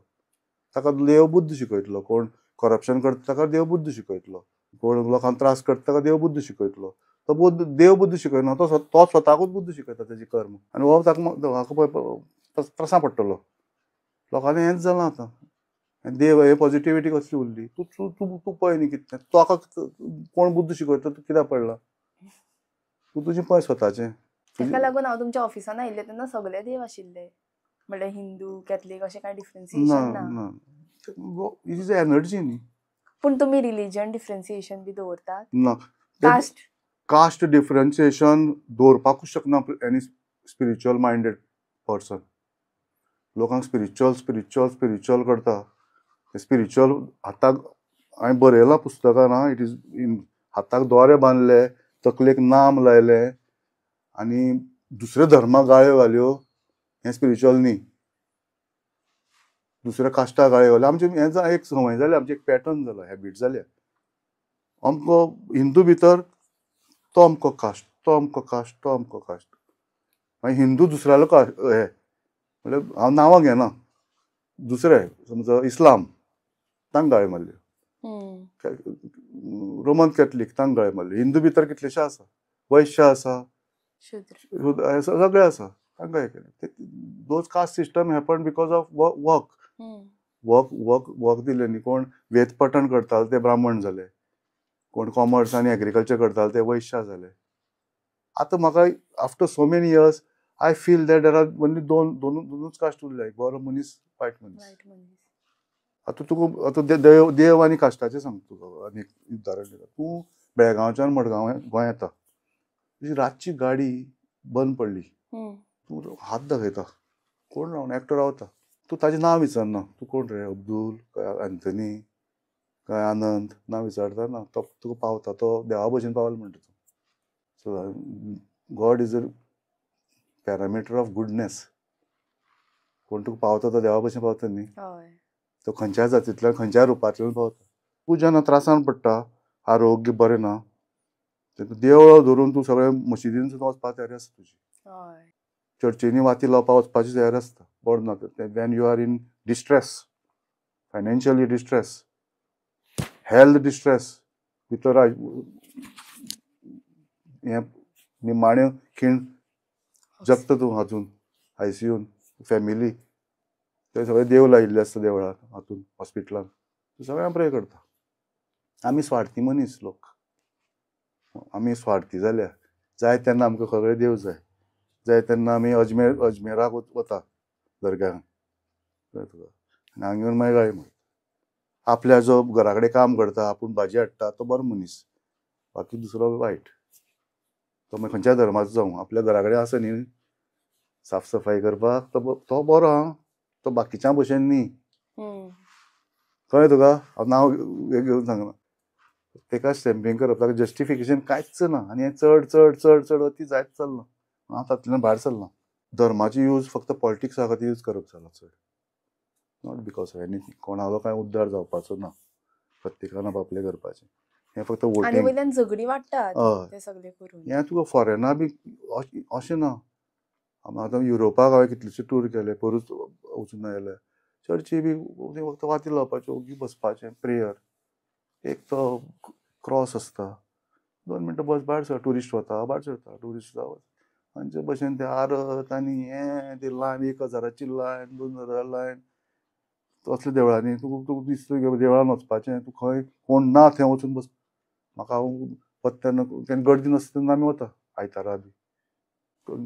ताका देव बुद्ध शिकयतलो. कोण करप्शन करता ताका देव बुद्ध शिकयतलो. कोण लोकांक त्रास करता ताका देव बुद्ध शिकयतलो. तो देव बुद्ध शिकयना, तो स्वताकूच बुद्ध शिकयता तेजें कर्म. आनी हो ताका त्रासां पडटलो. लोकांनी हेंच जालां आतां. देव हे पॉझिटिव्हिटी कसली उरली? तूं पळय न्ही कितें. ताका कोण बुद्ध शिकयता तूं कित्याक पडला? तूं तुजें पळय स्वताचें. ताका लागून हांव तुमच्या ऑफिसान आयिल्लें तेन्ना सगळे देव आशिल्ले. म्हणल्यार हिंदू, कॅथलीक अशें कांय डिफरन्सिएशन ना. इट इज एनर्जी न्ही. पूण तुमी रिलिजन डिफरन्सिएशन बी दवरतात? ना. कास्ट डिफरन्सिएशन दवरपाकूच शकना एनी स्पिरिच्युअल मायंडेड पर्सन. लोकांक स्पिरिच्युअल करता. स्पिरिच्युअल हाताक हांवें बरयलां पुस्तकान. इट इज हाताक दोरे बांदले, तकलेक नाम लायले आनी दुसरे धर्माक गाळ्यो घाल्यो. हें स्पिरिच्युअल न्ही. दुसऱ्या कास्टाक गाळ्यो घाल्यो. आमचें हें एक संवय जाली, आमची एक पॅटर्न जाला, हॅबीट जाल्या. अमको हिंदू भितर तो अमको कास्ट, तो अमको कास्ट, तो अमको कास्ट. मागीर हिंदू दुसऱ्यालो कास्ट. हे म्हणल्यार हांव नांवां घेना. दुसरे समजा इस्लाम, तांकां गाळ्यो मारल्यो. रोमन कॅथलीक तांकां गाळ्यो मारल्यो. हिंदू भितर कितलेशे आसा. वैश्य आसा, शुद्र. सगळे आसा, तांकां हे केलें. Those caste system happen because of work. Work दिले न्ही. कोण वेद पठण करताले ते ब्राह्मण जाले, कोण कॉमर्स आनी एग्रीकल्चर करताले ते वैश्य जाले. आतां म्हाका after so many years I feel that there are only दोनूच कास्ट उरले, एक बरो मनीस, वायट मनीस. आतां तुका आतां देव आनी कास्टाचें सांगता तुका आनी एक उदाहरण दिता. तूं बेळगांवच्यान मडगांव गोंय येता, तुजी रातची गाडी बंद पडली, तूं हात दाखयता, कोण रावना, एकटो रावता. तूं ताजें नांव विचारना, तूं कोण रे, अब्दूल काय एंथनी काय आनंद, नांव विचारता ना. तो तुका पावता, तो देवा भशेन पावला म्हणटा तूं. So God is a parameter of goodness. कोण तुका पावता तो देवा भशेन पावता न्ही. तो खंयच्याय जातींतल्यान खंयच्याय रुपांतल्यान पावता. तूं जेन्ना त्रासान पडटा, आरोग्य बरें ना, तेन्ना देवळो धरून तूं सगळें मशिदीन सुद्दां वचपाक तयारी आसता तुजी. चर्चींनी वाती लावपाक वचपाची तयारी आसता. बरें ना Wien you are in distress, financially distress, health distress, भितर हें निमाण्यो खीण जगता तूं हातून ICUन, फॅमिली, ते सगळे देव लायिल्ले आसता देवळान, हातून हॉस्पिटलान. सगळ्यांक प्रे करता. आमी स्वार्थी मनीस लोक, आमी स्वार्थी जाल्या. जाय तेन्ना आमकां सगळे देव जाय. जाय तेन्ना आमी अजमेराक वता दर्ग्याक, कळ्ळें तुका. आनी हांगा येवन मागीर गाळी मारता. आपल्या जो घरा कडेन काम करता, आपूण भाजी हाडटा, तो बरो मनीस, बाकी दुसरो वायट. तो मागीर खंयच्याय धर्माचो जावं, आपल्या घरा कडेन आसा न्ही साफ सफाई करपाक, तो बरो आं, तो बाकीच्या भशेन न्ही. कळ्ळें तुका. हांव नांव घेवन सांगना. ताका स्टॅम्पिंग करप, ताका जस्टिफिकेशन कांयच ना. आनी हें चड चड चड चड अती जायत चल्लां. हांव तातूंतल्यान भायर सरलां. धर्माची यूज फक्त पॉलिटिक्सा खातीर यूज करप जाला चड, नॉट बिकॉज ऑफ एनीथींग. कोणालो कांय उद्धार जावपाचो ना, प्रत्येकान आपआपलें करपाचें. हें फक्त वोटींग. वयल्यान झगडी वाडटात ते सगळे करून. हें तुका फॉरेना बी अशें ना. आतां युरोपाक हांवें कितलेशे टूर केले, परूच वचून आयले. चर्ची बी फक्त वाती लावपाच्यो, ओगी बसपाचें, प्रेयर, एक तो क्रॉस आसता, 2 मिनटां बस, भायर सर. ट्युरिस्ट वता, भायर सरता, ट्युरिस्ट जावं. हांचे भशेन ते आरत आनी हें ती लायन, 1000ची लायन, 2000 लायन, असल्या देवळांनी तुका दिसता की देवळान वचपाचें. तूं खंय कोण ना थंय वचून बस. म्हाका हांव वता तेन्ना केन्ना गर्दी नासता तेन्ना आमी वता आयतारा बी,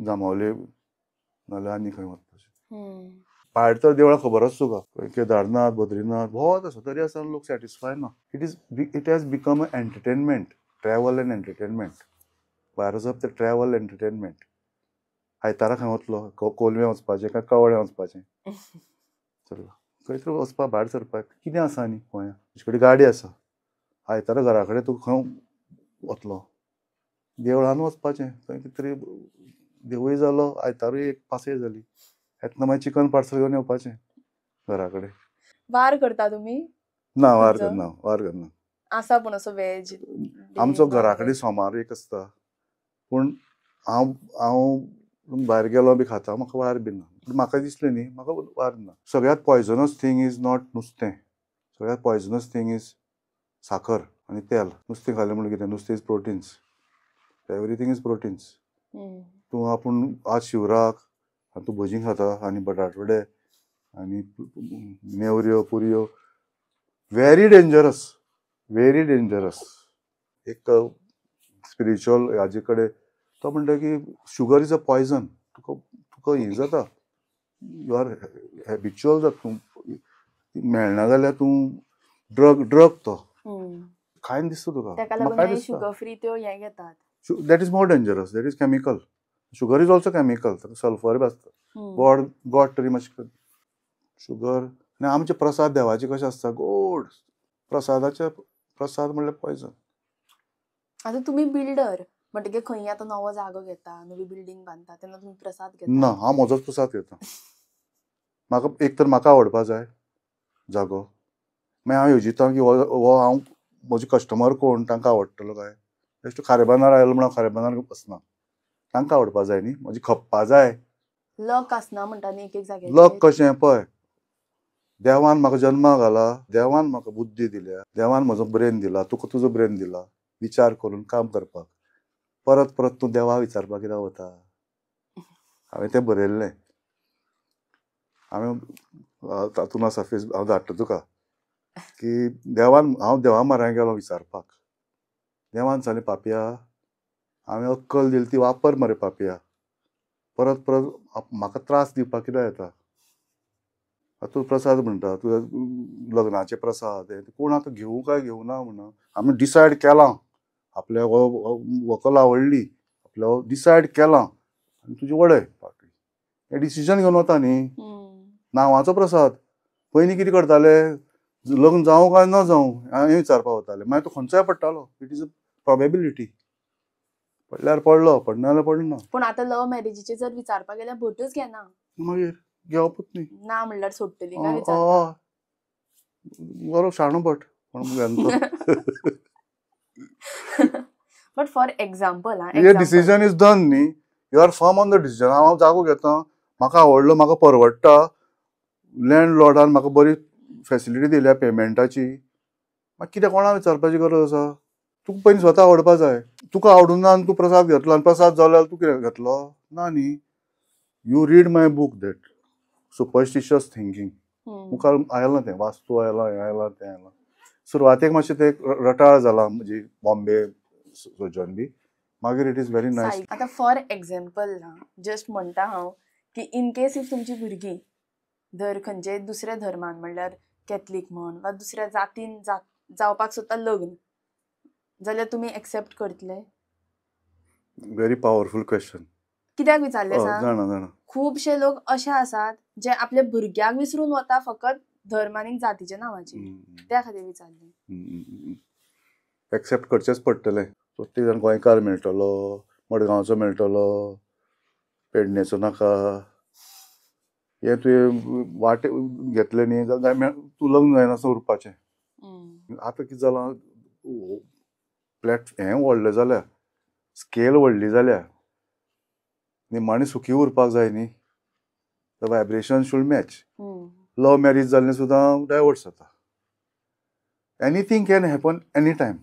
जांबावले नाल्यार आनी खंय वचपाचें. भायर तर देवळां खबर आसा तुका, केदारनाथ, बद्रीनाथ, भोंवत आसा, तरी आसतना लोक सॅटिस्फाय ना. It has become a entertainment, travel end entertainment. भायर वचप ते ट्रॅवल एंटरटेनमेंट. आयतारा खंय वतलो, कोलवें वचपाचें काय कवळें वचपाचें, चल खंय तरी वचपाक, भायर सरपाक कितें आसा आनी गोंयांत. तुजे कडेन गाडी आसा, आयतारा घरा कडेन तूं खंय वतलो, देवळान वचपाचें. खंय कितें तरी देवूय जालो, आयतारूय एक पासय जाली. येतना मागीर चिकन पार्सल घेवन येवपाचें घरा कडेन. वार करता तुमी? ना, वार करना. आसा पूण असो वेज आमचो घरा कडेन सोमार एक आसता, पूण हांव भायर गेलो बी खाता, म्हाका वार बी ना. म्हाका दिसलें न्ही, म्हाका वार ना. सगळ्यांत पॉयझनस थींग इज नॉट नुस्तें. सगळ्यांत पॉयझनस थींग इज साखर आनी तेल. नुस्तें खालें म्हणल्यार कितें, नुस्तें is proteins. Everything is proteins. तूं आपूण आज शिवराक तूं भजीं खाता आनी बटाटवडे आनी नेवऱ्यो, पुरयो, व्हेरी डेंजरस, व्हेरी डेंजरस. एक स्पिरिच्युअल हाजे कडेन तो म्हणटा की शुगर इज अ पॉयझन. तुका हें जाता, यू आर हॅबिच्युअल जाता. तूं मेळना जाल्यार तूं ड्रग तो खायन दिसता तुका. शुगर फ्री त्यो हें घेतात. That is more dangerous. That is chemical. Sugar is also chemical. Sulphur बी आसता. गोड तरी मातशें शुगर. आनी आमचे प्रसाद देवाचे कशे आसता, गोड. प्रसाद म्हणल्यार पॉयझन. आतां तुमी बिल्डर म्हणटकीर खंय आतां नवो जागो घेता, नवी बिल्डींग बांदता, तेन्ना तुमी प्रसाद घेता? ना, हांव म्हजोच प्रसाद घेता. म्हाका एक तर म्हाका आवडपा जाय जागो, मागीर हांव येवजिता की हो हांव म्हजे कस्टमर कोण तांकां आवडटलो काय. बेश्टो खारेबांदार आयलो म्हण हांव खारेबांदार वचना. तांकां आवडपा जाय न्ही, म्हजी खपपा जाय. लक आसना म्हणटा न्ही एक जाग्यार. लक कशें पळय, देवान म्हाका जल्माक घाला, देवान म्हाका बुद्धी दिल्या, देवान म्हजो ब्रेन दिला, तुका तुजो ब्रेन दिला विचार करून काम करपाक. परत परत तूं देवा विचारपाक कित्याक वता. हांवें तें बरयल्लें. हांवें तातूंत आसा हांव धाडटा तुका की हांव देवा म्हऱ्यांत गेलो विचारपाक. देवान सांगलें पापया हांवें अक्कल दिली ती वापर मरे पापया. परत परत म्हाका त्रास दिवपाक कित्याक येता. तूं प्रसाद म्हणटा तुवें लग्नाचे प्रसाद कोण आतां घेवं काय घेवं ना म्हणून आमी डिसायड केलां. आपल्या व्हंकल आवडली आपल्या डिसायड केलां आनी तुजी वडय पार्टी हें डिसिजन घेवन वता न्ही. नांवाचो प्रसाद. पयलीं कितें करताले लग्न जावं काय न जावं हें विचारपाक वताले. मागीर तो खंयचोय पडटालो. It is a probability. पडल्यार पडलो पडना जाल्यार पडना. पूण आतां लव्ह मॅरेजीचे जर विचारपाक गेल्यार भटूच घेना. मागीर घेवपूच न्ही. ना म्हणल्यार सोडटली काय विचारता. बरो शाणो भट म्हणून बट फॉर एक्झाम्पल हे डिसिजन इज डन न्ही. You are firm on the decision. हांव जागो घेता म्हाका आवडलो म्हाका परवडटा. लँडलॉर्डान म्हाका बरी फॅसिलिटी दिल्या पेमेंटाची. मागीर कितें कोणा विचारपाची गरज आसा. तुका पयलीं स्वता आवडपा जाय. तुका आवडूंक ना आनी तूं प्रसाद घेतलो आनी प्रसाद जालो जाल्यार तूं कितें घेतलो ना न्ही. You read my book that superstitious thinking. मुखार आयलां तें वास्तू आयलां हें आयलां तें आयलां. सुरवातेक मातशें तें रटाळ जाला म्हणजे बॉम्बे सोजून बी. मागीर इट इज व्हेरी नायस. आतां फॉर एक्झाम्पल ना जस्ट म्हणटा हांव की इन केस इफ तुमची भुरगीं धर खंयचे दुसऱ्या धर्मान म्हणल्यार कॅथलीक म्हण वा दुसऱ्या जातीन जावपाक सोदता लग्न जाल्यार तुमी एक्सेप्ट करतले. Very powerful question. कित्याक विचारले सांग. जाणा खुबशे लोक अशे आसात जे आपल्या भुरग्याक विसरून वता फकत धर्म आनी जातीच्या नांवाचेर. त्या खातीर विचारले. एक्सेप्ट करचेच पडटलें. प्रत्येक जाण गोंयकार मेळटलो मडगांवचो मेळटलो पेडणेचो नाका. हे तुवें वाटे घेतले न्ही जाल्यार तूं लग्न जायनासतना उरपाचें. आतां कितें जालां हें व्हडलें जाल्या स्केल व्हडली जाल्या निमाणी सुखी उरपाक जाय न्ही. The vibration should match. Love marriage जाल्लें सुद्दां डायवोर्स जाता. Anything can happen any time.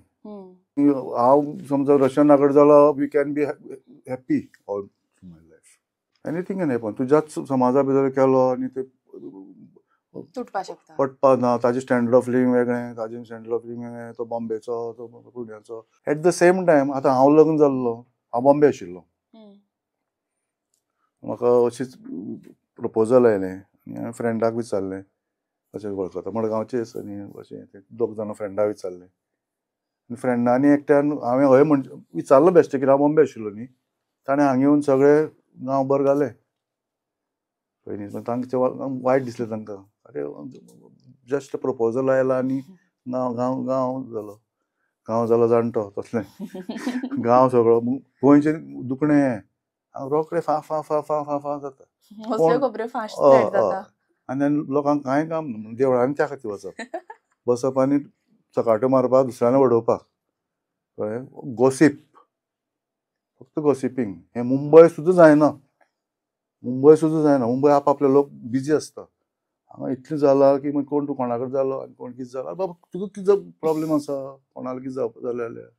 हांव समजा रशियना कडेन जालो we can be happy all my life. Anything can happen. तुज्याच समाजा भितर केलो आनी ते तुटपाक शकता. पडपा ना. ताजें स्टँडर्ड ऑफ लिवींग वेगळें ताजें स्टँडर्ड ऑफ लिवींग वेगळें. तो बॉम्बेचो तो पुण्याचो. एट द सेम टायम आतां हांव लग्न जाल्लो हांव बॉम्बे आशिल्लो. म्हाका अशीच प्रपोजल आयलें आनी हांवें फ्रेंडाक विचारलें अशें वळखता मडगांवचेच आनी अशें ते दोग जाणां फ्रेंडाक विचारलें. आनी फ्रेंडांनी एकट्यान हांवें हय म्हणचे विचारलो बेश्टें कित्याक हांव बॉम्बे आशिल्लो न्ही. ताणें हांगा येवन सगळे गांवभर घाले पयलीं. तांचे वायट दिसलें तांकां. अरे जस्ट प्रपोजल आयला आनी गांव जालो जाणटो तसलें. गांव सगळो गोंयचें दुखणें हांव रोखडें फा फा फा फा फा फा जाता. आनी लोकांक कांय काम ना. देवळांनी त्या खातीर वचप बसप आनी चकाट्यो मारपाक दुसऱ्यांना वडोवपाक. कळ्ळें. गॉसीप फक्त गॉसिपींग. हें मुंबय सुद्दां जायना. मुंबय आपआपले लोक बिजी आसता. हांगा इतलें जाला की मागीर कोण तूं कोणा कडेन जालो आनी कोण कितें जाला बाबा तुका कितें प्रॉब्लेम आसा कोणाला कितें जावपाक जालें जाल्यार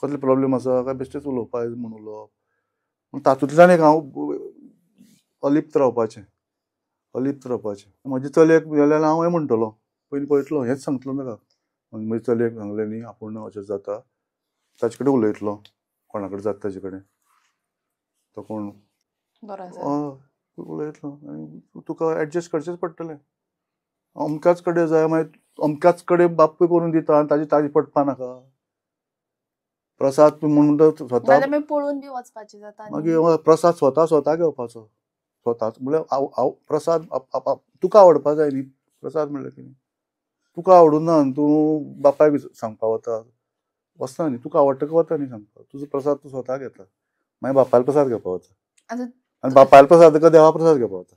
कसले प्रॉब्लेम आसा काय बेश्टेच उलोवपाक म्हूण उलोवप. तातूंतल्यान एक हांव अलिप्त रावपाचें. म्हजे चलयेक गेल्यार हांव हें म्हणटलो पयलीं पळयतलो हेंच सांगतलो ताका. म्हजे चलयेक सांगलें न्ही आपूण अशें जाता ताचे कडेन उलयतलो कोणा कडेन जाता ताचे कडेन. तो कोण उलयतलो आनी तुका एडजस्ट करचेंच पडटलें. अमक्याच कडेन जाय मागीर अमक्याच कडेन बापूय करून दिता आनी ताजी पडपा नाका. प्रसाद तूं म्हणटा स्वता पळोवन बी वचपाचें जाता. मागीर प्रसाद स्वता घेवपाचो. स्वताच म्हणल्यार प्रसाद तुका आवडपा जाय न्ही. प्रसाद म्हणल्यार कितें तुका आवडूं ना आनी तूं बापायक सांगपा वता वचना न्ही. तुका आवडटा वता न्ही सांगपाक. तुजो प्रसाद तूं स्वता घेता मागीर बापायलो प्रसाद घेवपा वता आनी बापायलो प्रसाद तुका देवा प्रसाद घेवपा वता.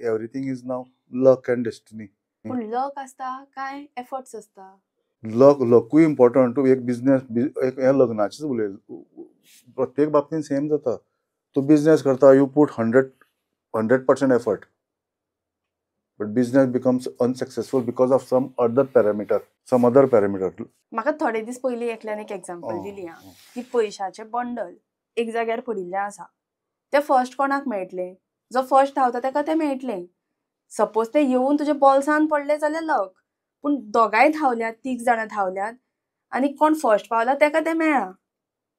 Everything is now luck end destiny. पूण लक आसता काय एफर्ट्स आसता. लकूय इम्पॉर्टंट. तूं एक बिजनेस एक हें लग्नाचेच उलयलें प्रत्येक बाबतींत सेम जाता. तूं बिजनेस करता you put 100% effort. But business becomes unsuccessful because of some other parameter. म्हाका थोडे दीस पयलीं एकल्यान एक एग्जांपल दिली हा की पयशाचे बंडल एक जाग्यार पडिल्ले आसा, ते फर्स्ट कोणाक मेळटले, जो फर्स्ट धांवता ताका ते मेळटले. सपोज ते येवन तुज्या बॉल्सान पडले जाल्यार लक, पूण दोगांय धांवल्यात, 3 जाणां धांवल्यात आनी कोण फर्स्ट पावला ताका ते मेळ्ळा.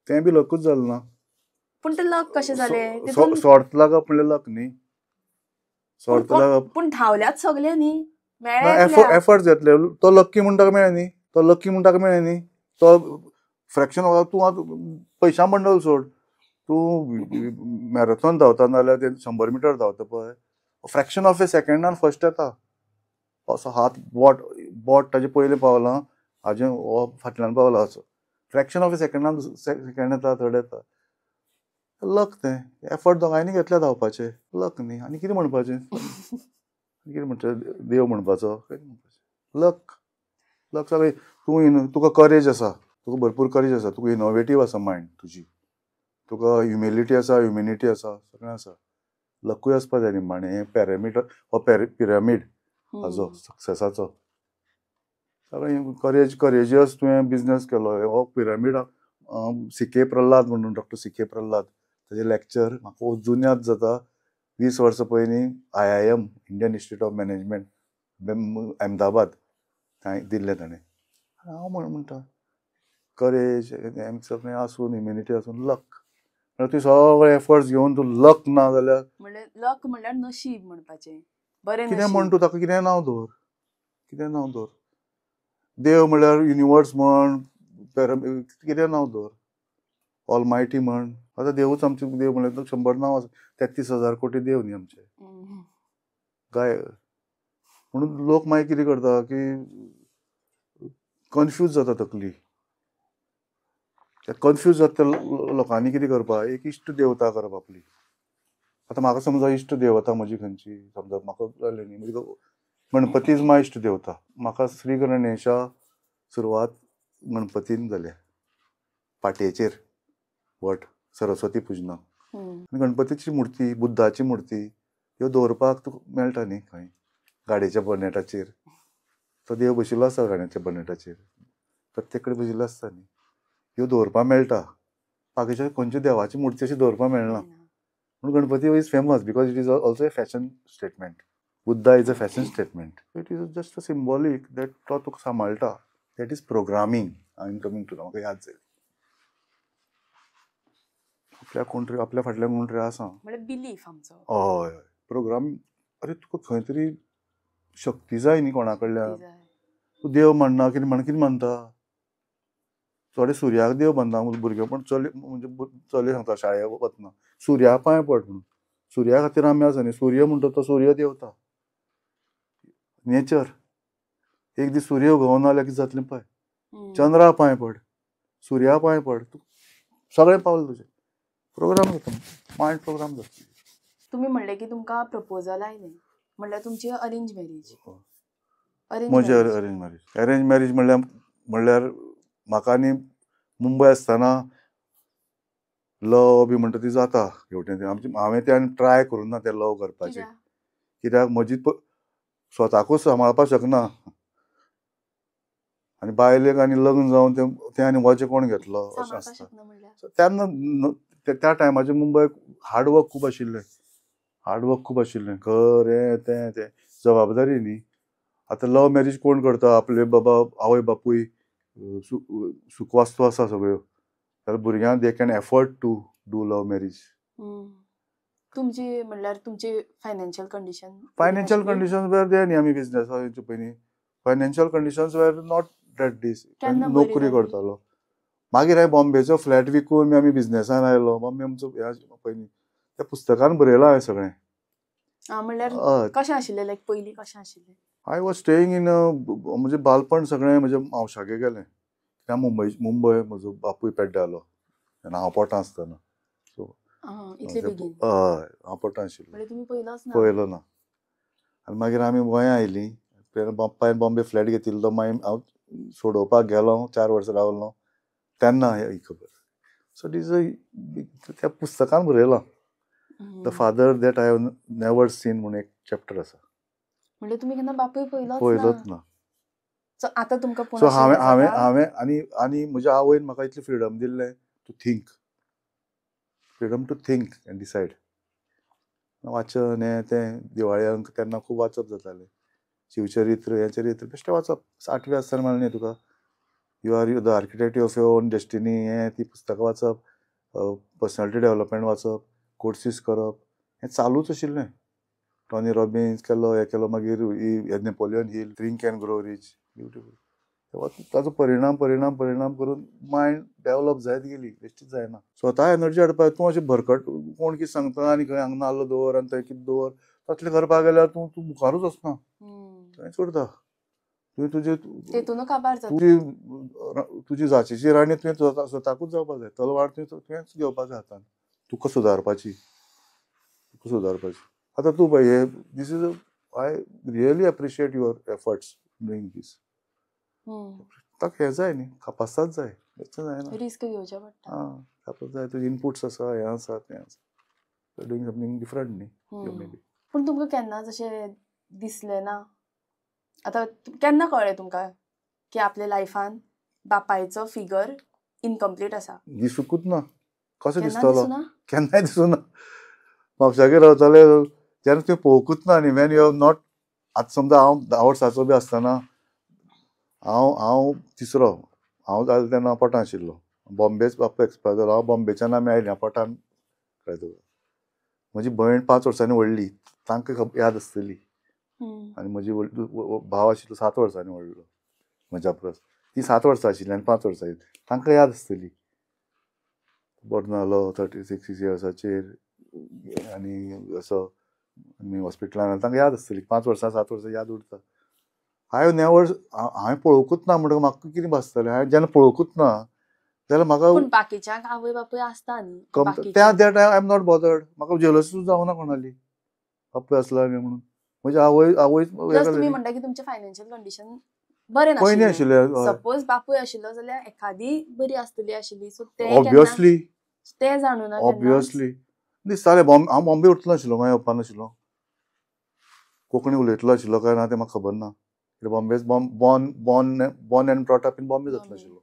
तें बी लकूच जालें ना. पूण ते लक कशें जालें? सॉर्ट लागप म्हणल्यार लक न्ही. सॉर्ट लागप पूण धांवल्यात सगळे न्ही, मेळ्ळे एफर्ट घेतले. तो लक्की म्हणटा ताका मेळ्ळे न्ही, तो लकी म्हणटा ताका मेळ्ळे न्ही. तो फ्रॅक्शन तूं आतां पयशां बंडल सोड, तूं मॅरेथॉन धांवता नाल्यार ते 100 मिटर धांवता पळय, fraction of A second dan first येता. असो हात बोट ताजे पयलीं पावलां, हाजे हो फाटल्यान पावला असो fraction of A second dan second येता, थर्ड येता. लक तें एफर्ट दोगांयनी घेतले धांवपाचे, लक न्ही. आनी कितें म्हणपाचें? कितें म्हणटा देव म्हणपाचो? लक. लक सगळें. तुका करेज आसा, तुका भरपूर करेज आसा, तुका इनोवेटीव आसा मायंड तुजी, तुका ह्युमिलिटी आसा, ह्युमिनिटी आसा, सगळें आसा. लकूय आसपा जाय निमाणें. हें पॅरामिटर हो पिरामीड हाजो सक्सेसाचो. सगळें करेजियस तुवें बिझनेस केलो, हो पिरामीड. सी.के. प्रल्हाद म्हणून, डॉक्टर सी.के. प्रल्हाद, ताजें लॅक्चर म्हाका अजून याद जाता. 20 वर्सां पयलीं IIM Indian institute of management Ahmedabad थंय दिल्लें ताणें. हांव म्हणटा करेज सगळें आसून, इम्युनिटी आसून, लक. तुवें सगळे एफर्ट्स घेवन तूं लक ना जाल्यार लक म्हणल्यार नशीब म्हणपाचें. बरें कितें म्हण तूं, ताका कितें नांव दवर, कितें नांव दवर. देव म्हणल्यार युनिवर्स म्हण, कितें नांव दवर, ऑलमायटी म्हण. आतां देवूच आमचे देव म्हणल्यार 100 नांव आसा. 33,000 कोटी देव न्ही आमचे काय. म्हणून लोक मागीर कितें करता की कन्फ्यूज जाता तकली. कन्फ्यूज जाता लोकांनी कितें करपा, एक इश्ट देवता करप आपली. आतां म्हाका समजा इश्ट देवता म्हजी खंयची, समजा म्हाका जालें न्ही, म्हणजे गणपतीच मा इश्ट देवता. म्हाका श्री गणेशा सुरवात गणपतीन जाल्या, पाटयेचेर वट सरस्वती पुजनाक. गणपतीची मुर्ती, बुद्धाची मुर्ती ह्यो दवरपाक तुका मेळटा न्ही खंय, गाडयेच्या बनेटाचेर. तो देव बशिल्लो आसता गाडयेच्या बनेटाचेर, प्रत्येक कडेन बशिल्लो आसता न्ही. ह्यो दवरपाक मेळटा. बाकीच्या खंयच्या देवाची मुर्ती अशी दवरपाक मेळना. म्हणून Ganpati is famous because it is also a fashion statement. Buddha is a fashion statement. It is just a symbolic that तो तुका सांबाळटा. That is programming. I am coming to म्हाका याद जाली. आपल्या फाटल्यान कोण तरी आसा म्हणजे बिलीफ आमचो. हय, प्रोग्रामींग. अरे तुका खंय तरी शक्ती जाय न्ही कोणा कडल्यान. तूं देव म्हणना, कितें म्हणटा. थोडे सुर्याक देव बांदता भुरगेपण. म्हणजे चले सांगता शाळेक वतना सुर्या पांय पड म्हणून. सुर्या खातीर आमी आसा न्ही. सूर्य म्हणटा तो सूर्य देवता, नेचर. एक दीस सूर्य उगवना जाल्यार कितें जातलें पळय. चंद्रा पांय पड, सुर्या पांय पड, सगळें पावलें तुजें. प्रोग्राम जाता, मायंड प्रोग्राम जाता. तुम्ही म्हणले की तुमकां प्रपोजल आयलें, म्हणल्यार तुमची अरेंज मॅरेज. म्हजी अरेंज मॅरेज म्हणल्यार म्हाका न्ही मुंबय आसतना लव बी म्हणटा ती जाता हेवटेन. हांवें ते आनी ट्राय करूं ना तें लव करपाचें. कित्याक म्हजी स्वताकूच सांबाळपाक शकना आनी बायलेक आनी लग्न जावन तें आनी वजें कोण घेतलो अशें आसता. तेन्ना त्या टायमाचेर मुंबय हार्डवर्क खूब आशिल्लें. घर हें तें जबाबदारी न्ही. आतां लव मॅरेज कोण करता, आपले बाबा आवय बापूय सुखवास्तू आसा सगळ्यो, जाल्यार भुरग्यांक they can afford to do love marriage. तुमची म्हणल्यार तुमची फायनान्शियल कंडिशन वेर दे न्ही. आमी बिझनेसा पयलीं financial conditions were not that this. नोकरी करतालो. मागीर हांवें बॉम्बेचो फ्लॅट विकून आमी बिझनेसान आयलो. बॉम्बे आमचो पयलीं त्या पुस्तकान बरयलां हांवें सगळें. म्हणल्यार कशें आशिल्लें, लायक पयलीं कशें आशिल्लें. आय वॉज स्टेईंग इन म्हणजे बालपण सगळें म्हज्या मावशागे गेलें. त्या मुंबय म्हजो बापूय पेड्ड्यालो तेन्ना हांव पोटां आसतना. सो हय, हांव पोटां आशिल्लो, पळयलो ना. आनी मागीर आमी गोंया आयलीं. बापायन बॉम्बे फ्लॅट घेतिल्लो. मागीर हांव सोडोवपाक गेलो, 4 वर्सां रावलो तेन्ना ही खबर. सो इट इज त्या पुस्तकान बरयलां the father that I have never seen म्हणून एक चॅप्टर आसा. म्हणजे तुम्ही केन्ना बापूय पळयलोच पळयलोच ना. ना. सो आतां तुमकां सो पुणा हांवें शिकूंक हांवें जाता? हांवें आनी आनी म्हज्या आवयन म्हाका इतलें फ्रिडम दिल्लें to think, freedom to think and decide. वाचन हें तें दिवाळ्यांक तेन्ना खूब वाचप जातालें. शिवचरित्र हें चरित्र बेश्टें वाचप. 8वी आसतना मेळ्ळें न्ही तुका. You are the architect of your own destiny हें ती पुस्तकां वाचप, पर्सनॅलिटी डेव्हलपमेंट वाचप, कोर्सीस करप हें चालूच आशिल्लें. टॉनी रॉबिन्स केलो, हें केलो, मागीर Napoleon Hill, think and grow rich, beautiful. ताजो परिणाम परिणाम परिणाम करून मायंड डेव्हलप जायत गेली, बेश्टीच जायना. स्वता एनर्जी हाडपाक तूं अशें भरकट कोण कितें सांगता आनी खंय हांगा नाल्ल दवर आनी थंय कितें दवर तसलें करपाक गेल्यार तूं तूं मुखारूच वचना, थंयच उरता. तुवें तुजें तेतूनच काबार जाता. तुजी जाचेची राणी तुवें स्वताकूच जावपाक जाय. तलवार तुवेंच घेवपाक जाय हातान. तुका सुदारपाची. आतां तूं पळय हे दीस is I really appreciate your efforts doing this. ताका हें जाय न्ही, कापासात जाय, बेश्टें जायना. रिस्क घेवचें पडटा. कापास जाय, तुजे इनपुट्स आसा, हें आसा तें आसा. डुईंग समथींग डिफरंट न्ही. पूण तुमकां केन्नाच अशें दिसलें ना, आतां केन्ना कळ्ळें तुमकां की आपल्या लायफान बापायचो फिगर इनकम्प्लीट आसा? दिसूंकूच ना. कसो केन्ना दिसतलो? दिसूना? केन्नाय दिसूना. म्हापशागेर रावताले जेन्ना तुवें पळोवंकूच ना न्ही, वेन यू हॅव नॉट. आतां समजा हांव 10 वर्साचो बी आसतना हांव तिसरो, हांव जालें तेन्ना पटान आशिल्लो. बॉम्बेच बापूय एक्सपायर जालो. हांव बॉम्बेच्यान आमी आयलीं, हांव पटान कळ्ळें तुका. म्हजी भयण 5 वर्सांनी व्हडली, तांकां याद आसतली. आनी म्हजी भाव आशिल्लो 7 वर्सांनी व्हडलो म्हज्या परस. ती 7 वर्सां आशिल्ली आनी 5 वर्सां, तांकां याद आसतली. बरो जालो 36 इयर्साचेर आनी असो आमी हॉस्पिटलान, तांकां याद आसतली. 5 वर्सां 7 वर्सां याद उरता. हांवें पळोवंकूच ना म्हणटकच म्हाका कितें भासतलें. हांवें जेन्ना पळोवंकूच ना जाल्यार म्हाका पूण बाकीच्यांक आवय बापूय आसता न्ही. त्या time I am not bothered. म्हाका जेलसूच जावना कोणाली बापूय आसलो म्हणून. म्हजी आवय प्लस तुम्ही म्हणटा की तुमचें फायनान्शियल कंडिशन बरें पयलीं नाशिल्लें. आशिल्लें. सपोज बापूय आशिल्लो जाल्यार एखादी बरी आसतली आशिल्ली. सो तें ऑब्वियसली तें जाणूना ऑब्वियसली दिसतालें. हांव बॉम्बे उरतलो नाशिल्लो, गोंया येवपा नाशिल्लो. कोंकणी उलयतलो आशिल्लो काय ना तें म्हाका खबर ना. Bombay born end brought up in Bombay जातलो आशिल्लो.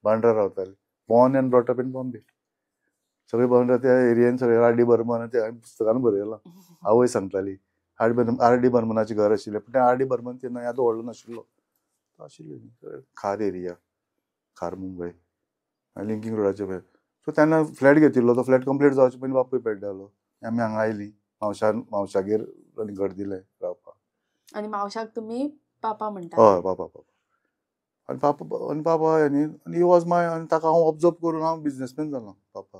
बांद्रा रावताले. Born end brought up in Bombay. सगळे बांद्रा त्या एरियेन सगळे आर डी बर्मन ते हांवें पुस्तकान बरयलां. आवय सांगताली आर डी बर्मनाचें घर आशिल्लें. पूण तें आर डी बर्मन तेन्ना येदो व्हडलो नाशिल्लो. आशिल्लें खार एरिया, खार मुंबय आनी लिंकींग रोडाचे भायर. सो तेन्ना फ्लॅट घेतिल्लो. तो फ्लॅट कंप्लीट जावचे पयलीं बापूय पेड्डालो. आमी हांगा आयलीं. मावशागेर घर दिलें रावपाक. आनी मावशाक तुमी पापा म्हणटा? हय, पापा. आनी पापा आनी ही वॉज माय. आनी ताका हांव ऑब्जर्व करून हांव बिजनेसमॅन जालो पापा.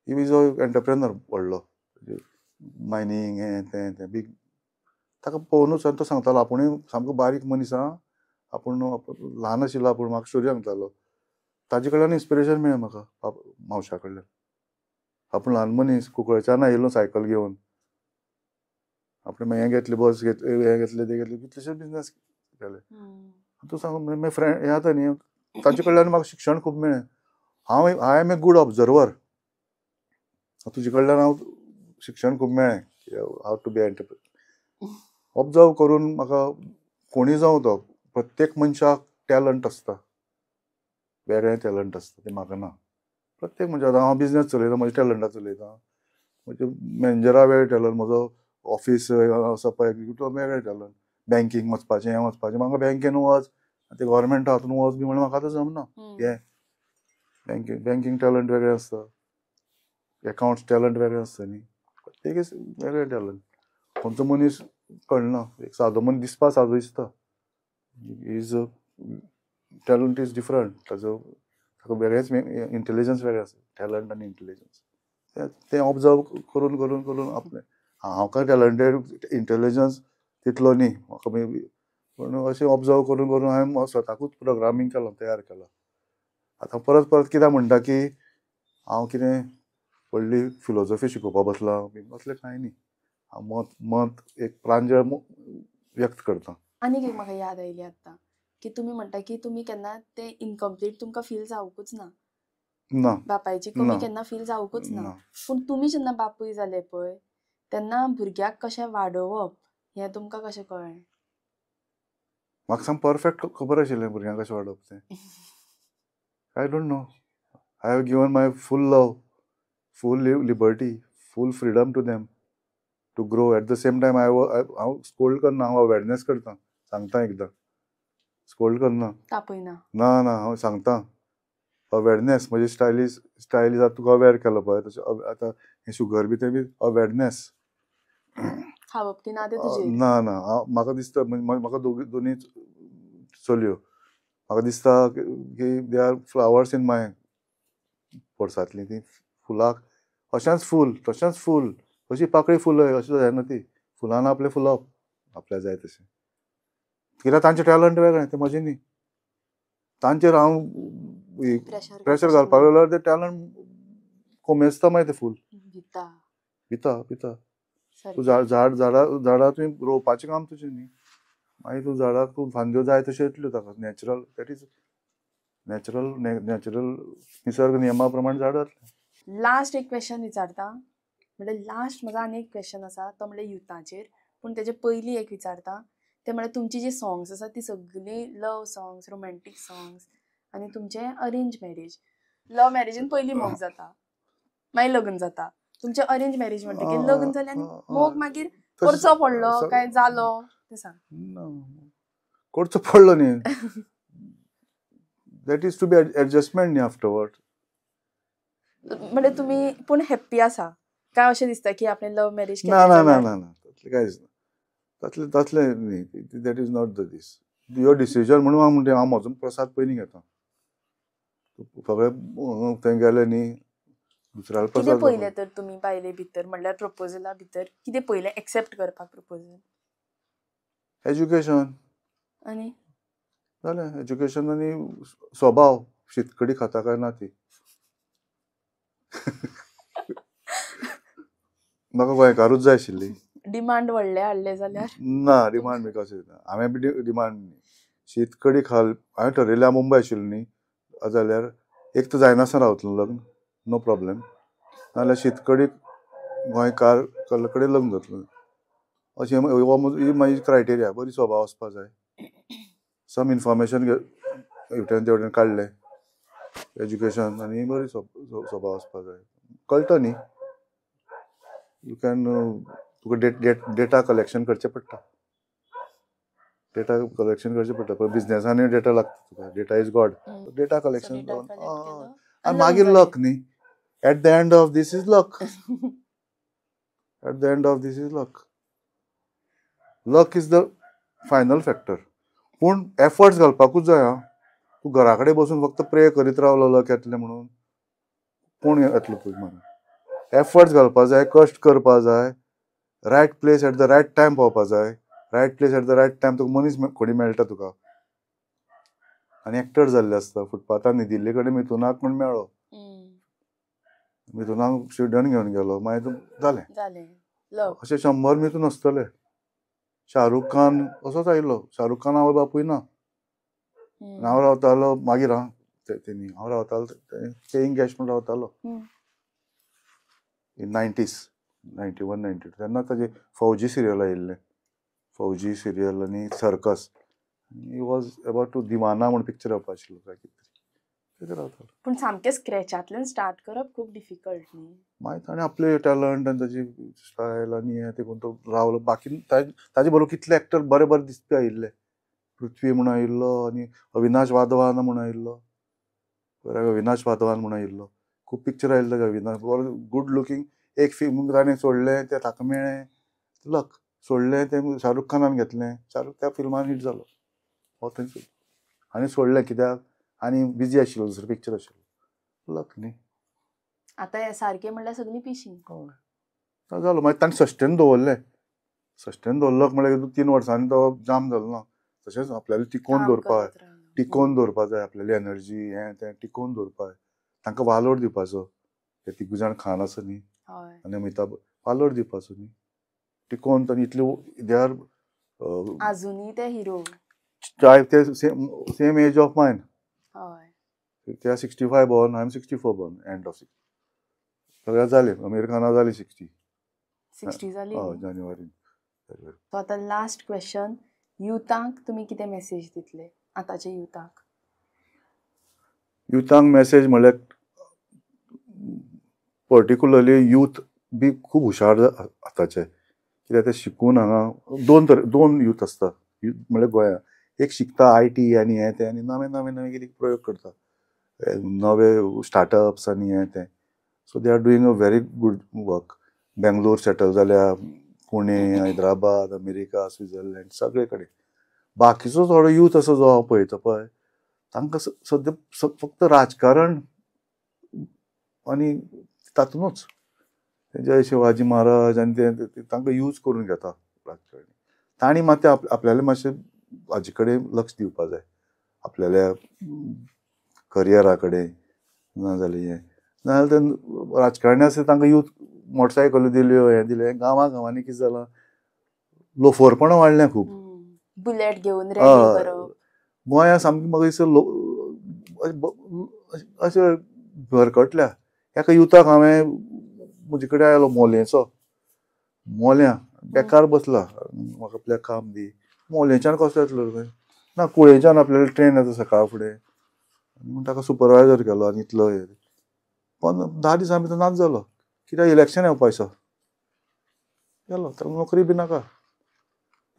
ही इज अ एंटरप्रेनर व्हडलो. मायनींग हें तें बीग. ताका पळोवनूच आनी तो सांगतालो आपुणूय सामको बारीक मनीस आहा. आपूण ल्हान आशिल्लो आपूण म्हाका स्टोरी सांगतालो. ताजे कडल्यान इन्स्पिरेशन मेळ्ळें म्हाका मावशा कडल्यान. आपूण ल्हान मनीस कुंकळ्ळेच्यान आयिल्लो सायकल घेवन. आपणें हें घेतलें, बस घेतलें, हें घेतलें, तें घेतलें, कितलेशेच बिजनेस केले. तूं सांग मागीर फ्रेंड हें जाता न्ही, ताजे कडल्यान म्हाका शिक्षण खूब मेळ्ळें. I am a good observer. तुजे कडल्यान हांव शिक्षण खूब मेळ्ळें how to be entrepreneur. Observe करून म्हाका कोणीय जावं तो, प्रत्येक मनशाक टॅलंट आसता. वेगळें टॅलंट आसता, तें म्हाका ना. प्रत्येक म्हणजे आतां हांव बिजनेस चलयतां, म्हज्या टॅलंटा चलयतां. म्हणजे मॅनेजरा वेगळें टॅलंट, म्हजो ऑफीस आसा पळय एग्जिक्युटीव वेगळें टॅलंट. बँकींग वचपाचें, हें वचपाचें, म्हाका बँकेन वच, ते गव्हर्मेंटा हातून वच बी म्हणल्यार म्हाका आतां जमना. हें बँकींग टॅलंट वेगळें आसता, एकावंट्स टॅलंट वेगळें आसता न्ही. प्रत्येक वेगळें टॅलंट. खंयचो मनीस कळना. एक सादो मनीस दिसपा सादो दिसता. Is talent is different. ताका वेगळेंच इंटेलिजन्स वेगळें आसता. टॅलंट आनी इंटेलिजन्स तें ऑब्जर्व करून करून करून आपलें. हांव टॅलंटेड, इंटेलिजन्स तितलो न्ही म्हाका मे बी. पूण अशें ऑब्जर्व करून करून हांवें स्वताकूच प्रोग्रामींग केलो, तयार केलो. आतां परत परत कित्याक म्हणटा की हांव कितें व्हडली फिलॉसॉफी शिकोवपा बसलां बी असलें कांय न्ही. हांव मत एक प्रांजळ व्यक्त करतां. आनीक एक म्हाका याद आयली आतां की तुमी म्हणटा की तुमी केन्ना तें इनकम्प्लीट तुमकां फील जावंकूच ना. ना. बापायची कमी केन्ना फील जावंकूच ना. पूण तुमी जेन्ना बापूय जाले पळय तेन्ना भुरग्याक कशें वाडोवप हें तुमकां कशें कळ्ळें? म्हाका साम परफेक्ट खबर आशिल्लें भुरग्यांक कशें वाडप तें. I don't know. I have given my full love, full liberty, full freedom to them to grow. At the same time, हांव स्कोल्ड करना, हांव अवेरनेस करता, सांगता एकदां. स्कोल्ड करना. तापयना. ना ना हांव सांगता. अवेरनेस म्हणजे स्टायलीज आतां तुका अवेर केलो पळय तशें आतां हें शुगर बी तें बी अवेरनेस. खावप की ना तें तुजेर. ना ना म्हाका दिसता म्हाका दोनी चलयो म्हाका दिसता की they are flowers in my पोरसांतलीं ती फुलाक अशेंच फूल तशेंच फूल अशी पाकळी फुलय अशें जायना ती फुलान आपलें फुलप आपल्याक जाय तशें. कित्याक तांचें टॅलंट वेगळें तें म्हजें न्ही. तांचेर हांव प्रेशर घालपाक लागल्यार तें टॅलंट कोमेजता मागीर तें फूल. भिता. तूं झाडां तुवें रोवपाचें काम तुजें न्ही. मागीर तूं झाडाक तूं फांद्यो जाय तश्यो येतल्यो ताका नॅचरल दॅट इज नॅचरल निसर्ग नियमा प्रमाणे झाड जातलें. लास्ट एक क्वेश्चन विचारता म्हणजे लास्ट म्हजो आनी एक क्वेश्चन आसा तो म्हणल्यार युथाचेर पूण तेजे पयलीं एक विचारता ते म्हणल्यार तुमची जी सॉंग्स आसा ती सगळीं लव सॉंग्स रोमॅन्टीक सॉंग्स आनी तुमचें अरेंज मॅरेज. लव मॅरेजीन पयलीं मोग जाता मागीर लग्न जाता. तुमचें अरेंज मॅरेज म्हणटकीर लग्न जालें आनी मोग मागीर करचो पडलो काय जालो तें सांग. करचो पडलो न्ही. That is to be adjustment न्ही आफ्टरवर्ड. म्हणजे तुमी पूण हॅप्पी आसा काय अशें दिसता की आपणें लव मॅरेज केलें ना जाल्यार तसलें कांयच ना. तसलें न्ही. That is not the this. Your decision म्हणून हांव म्हणटा हांव म्हजो प्रसाद पयलीं घेता. सगळें थंय गेले न्ही दुसऱ्यालो कितें प्रसाद पयलें तर तुमी बायले भितर म्हणल्यार प्रपोजला भितर कितें पयलें एक्सेप्ट करपाक प्रपोजल? एज्युकेशन आनी जालें. एज्युकेशन आनी स्वभाव शीतकडी खाता काय ना ती. म्हाका गोंयकारूच जाय आशिल्ली. डिमांड व्हडले हाडले जाल्यार ना डिमांड बी कशें ना. हांवें बी डिमांड न्ही. शीतकडी हांवें ठरयलें हांव मुंबय आशिल्लो न्ही जाल्यार एक तर जायनासतना रावतलो लग्न नो प्रॉब्लेम नाजाल्यार शीतकडी गोंयकार कडेन लग्न जातलें अशें ही म्हाजी क्रायटेरिया. बरी स्वभाव आसपाक जाय. सम इन्फॉर्मेशन हेवटेन तेवटेन काडलें एज्युकेशन आनी बरी स्वभाव आसपाक जाय. कळटा न्ही. यू कॅन तुका डेटा कलेक्शन करचें पडटा. पण बिझनेसांनी डेटा लागता तुका. Data is god. Data collection आनी मागीर लक न्ही. एट द एंड ऑफ दीस is luck. Luck is the final factor. पूण एफर्ट्स घालपाकूच जाय. तूं घरा कडेन बसून फक्त प्रे करीत रावलो लक येतलें म्हणून कोण येतलो पळय म्हणून. एफर्ट्स घालपाक जाय. कश्ट करपाक जाय. Right place at the right time पावपाक जाय. Right place at the right time तुका मनीस खंय मेळटा तुका. आनी एक्टर जाल्ले आसता फुटपाथार न्हिदिल्ले कडेन मिथुनाक म्हूण मेळ्ळो. मिथुनाक स्विडन घेवन गेलो मागीर जालें. अशें 100 मिथून आसतले. शाहरुख खान असोच आयिल्लो. शाहरुख खान आवय बापूय ना. हांव रावतालो मागीर तेणी हांव रावतालो पेईंग गेस्ट म्हूण रावतालो इन 90s 91 92 तेन्ना ताजें फौजी सिरियल आयिल्लें. फौजी सिरियल आनी circus. He was about to Deewana म्हूण पिक्चर येवपा आशिल्लो काय कितें रावतालो. पूण सामकें स्क्रॅचांतल्यान स्टार्ट करप खूब डिफिकल्ट न्ही. मागीर ताणें आपले टॅलंट आनी ताजी स्टायल आनी हें ते करून तो रावलो. बाकी ताजे बरोबर कितले एक्टर बरे बरे दिसपी आयिल्ले. पृथ्वी म्हूण आयिल्लो आनी अविनाश वाधवान म्हूण आयिल्लो. अविनाश वाधवान म्हूण आयिल्लो. खूब पिक्चर आयिल्ले अविनाश गूड लुकींग. एक फिल्म ताणें सोडलें तें ताका मेळ्ळें लक. सोडलें तें शाहरुख खानान घेतलें. शाहरुख त्या फिल्मान हिट जालो. हो थंय आनी सोडलें कित्याक आनी बिजी आशिल्लो दुसरो पिक्चर आशिल्लो. लक न्ही. आतां हें सारकें म्हणल्यार सगळीं पिशीं. हय जालो. मागीर ताणें सस्टेन दवरलें. सस्टेन दवरलो म्हळ्यार 3 वर्सांनी तो जाम जालो ना. तशेंच आपल्याली टिकोवन दवरपाक जाय. आपल्याली एनर्जी हें तें टिकोवन दवरपाक जाय. तांकां वालोर दिवपाचो. हे 3 जाण खान आसा न्ही आनी अमिताभ वालोर दिवपाचो न्ही. टिकोवन तांणी इतले दे आर अजुनी ते हिरो ते सेम एज ऑफ मायन. ते are 65 born. I am 64 born. End of 60 सगळ्या जालें. आमिर खाना जाली 60 जाली हय जानेवारीन. सो आतां लास्ट क्वेश्चन, युथांक तुमी कितें मेसेज दितले आतांच्या युथांक? युथांक मेसेज म्हणल्यार पर्टिक्युलरली यूथ बी खूब हुशार आतांचे, कित्याक ते शिकून हांगा दोन यूथ आसता म्हणल्यार गोंयांत. एक शिकता IT आनी हें तें आनी नवे नवे नवे कितें प्रयोग करता, नवे स्टार्टअप्स आनी हें तें. So they are doing a very good work. Bangalore settle जाल्या, पुणे, हैदराबाद, अमेरिका, स्वित्झर्लंड सगळे कडेन. बाकीचो थोडो यूथ असो जो हांव पळयता पळय, तांकां सद्या फक्त राजकारण आनी तातूंतच जय शिवाजी महाराज आनी ते तांकां यूज करून घेता राजकारणी. तांणी मात ते आपल्याले मातशें हाजे कडेन लक्ष दिवपा जाय, आपल्याल्या करियरा कडेन. नाजाल्यार हें नाजाल्यार ते राजकारणी आसा तांकां यूथ मोटरसायकल्यो दिल्यो, हें दिलें. गांवांनी कितें जालां, लोफरपणां वाडलें खूब. बुलेट घेवन रॅली करप. गोंयांत सामकें म्हाका दिसता अशें भरकटल्या. एका युथाक हांवें म्हजे कडेन आयलो मोल्यां बेकार बसला, म्हाका आपल्याक काम दी. मोलेंच्यान कसो येतलो थंय? ना, कुळेच्यान आपल्याला ट्रेन येता सकाळ फुडें. म्हणून ताका सुपरवायजर केलो आनी इतलो हे. पण 10 दिसां भितर नाच जालो, कित्याक इलेक्शन येवपा दिसा गेलो. ताका नोकरी बी नाका.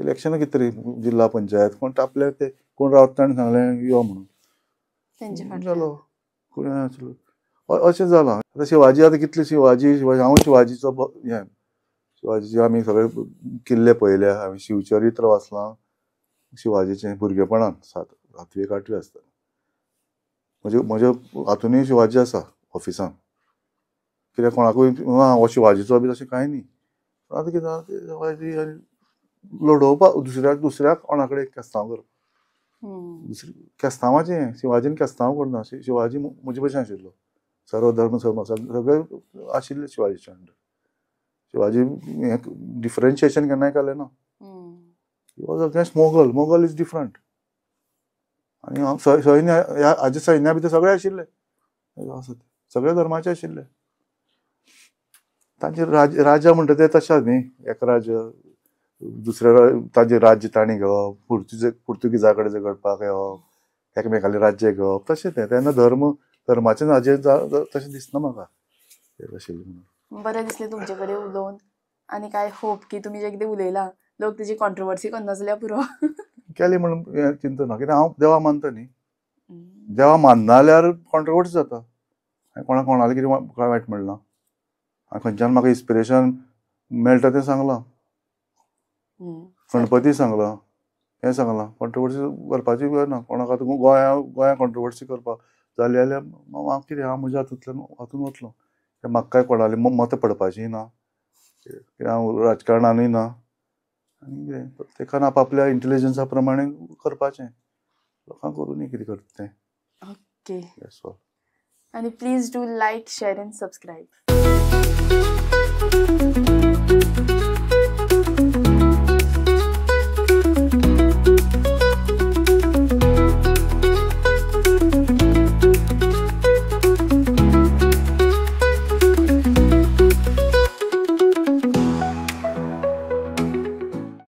इलेक्शनां कितें तरी जिल्ला पंचायत कोण आपल्या ते कोण रावता ताणें सांगलें यो म्हणून जालो. अशें जालां. आतां शिवाजी आतां कितले शिवाजी हांव शिवाजीचो हें, शिवाजीचे आमी सगळे किल्ले पळयल्या. हांवें शिवचरित्र वाचलां शिवाजीचें भुरगेपणांत 7वी 8वी आसतना. म्हज्या हातूनय शिवाजी आसा ऑफिसान. कित्याक कोणाकूय हो शिवाजीचो बी तशें कांय न्ही. आतां कितें जाता शिवाजी लडोवपाक दुसऱ्याक कोणा कडेन केस्तांव करप. केस्तांवाचें शिवाजीन केस्तांव करना. शिवाजी म्हजे भशेन आशिल्लो, सर्वधर्म सगळे आशिल्ले शिवाजीचे अंडर. शिवाजी हें डिफरन्शिएशन केन्नाय केलें ना. He was against Mughal is different. आनी सैन्य हाजे सैन्या भितर सगळे आशिल्ले, सगळे धर्माचे आशिल्ले. तांचे राजा म्हणटा ते तशें न्ही, एक राजा दुसऱ्या ताजें राज्य ताणें घेवप, पुर्तुगीजा कडेन झगडपाक येवप, एकामेकालें राज्य घेवप, तशें तें. तेन्ना धर्माचें हाजेर तशें दिसना म्हाका आशिल्लें म्हणून. बरें दिसलें तुमचे कडेन उलोवन. आनी काय होप की तुमी जें कितें उलयलां लोक तेजी कॉन्ट्रोवर्सी करना जाल्यार पुरो. केली म्हणून हें चिंता ना, कित्याक हांव देवा मानता न्ही. देवा मानना जाल्यार कॉन्ट्रोवर्सी जाता. हांवें कोणालें कितें काय वायट म्हणलां? हांवें खंयच्यान म्हाका इन्स्पिरेशन मेळटा तें सांगलां. गणपती सांगलां, हें सांगलां. कॉन्ट्रोवर्सी करपाची गरज ना. कोणाक आतां गोंया कॉन्ट्रोवर्सी करपाक जाली जाल्यार हांव कितें हांव म्हज्या हातूंत वतलों. म्हाका काय कोणाली मतां पडपाची ना, हांव राजकारणानूय ना. आनी कितें प्रत्येकान आपल्या इंटेलिजन्सा प्रमाणें करपाचें. लोकांक करून न्ही कितें करता तें. ओके. That's all. आनी please do like, share and subscribe.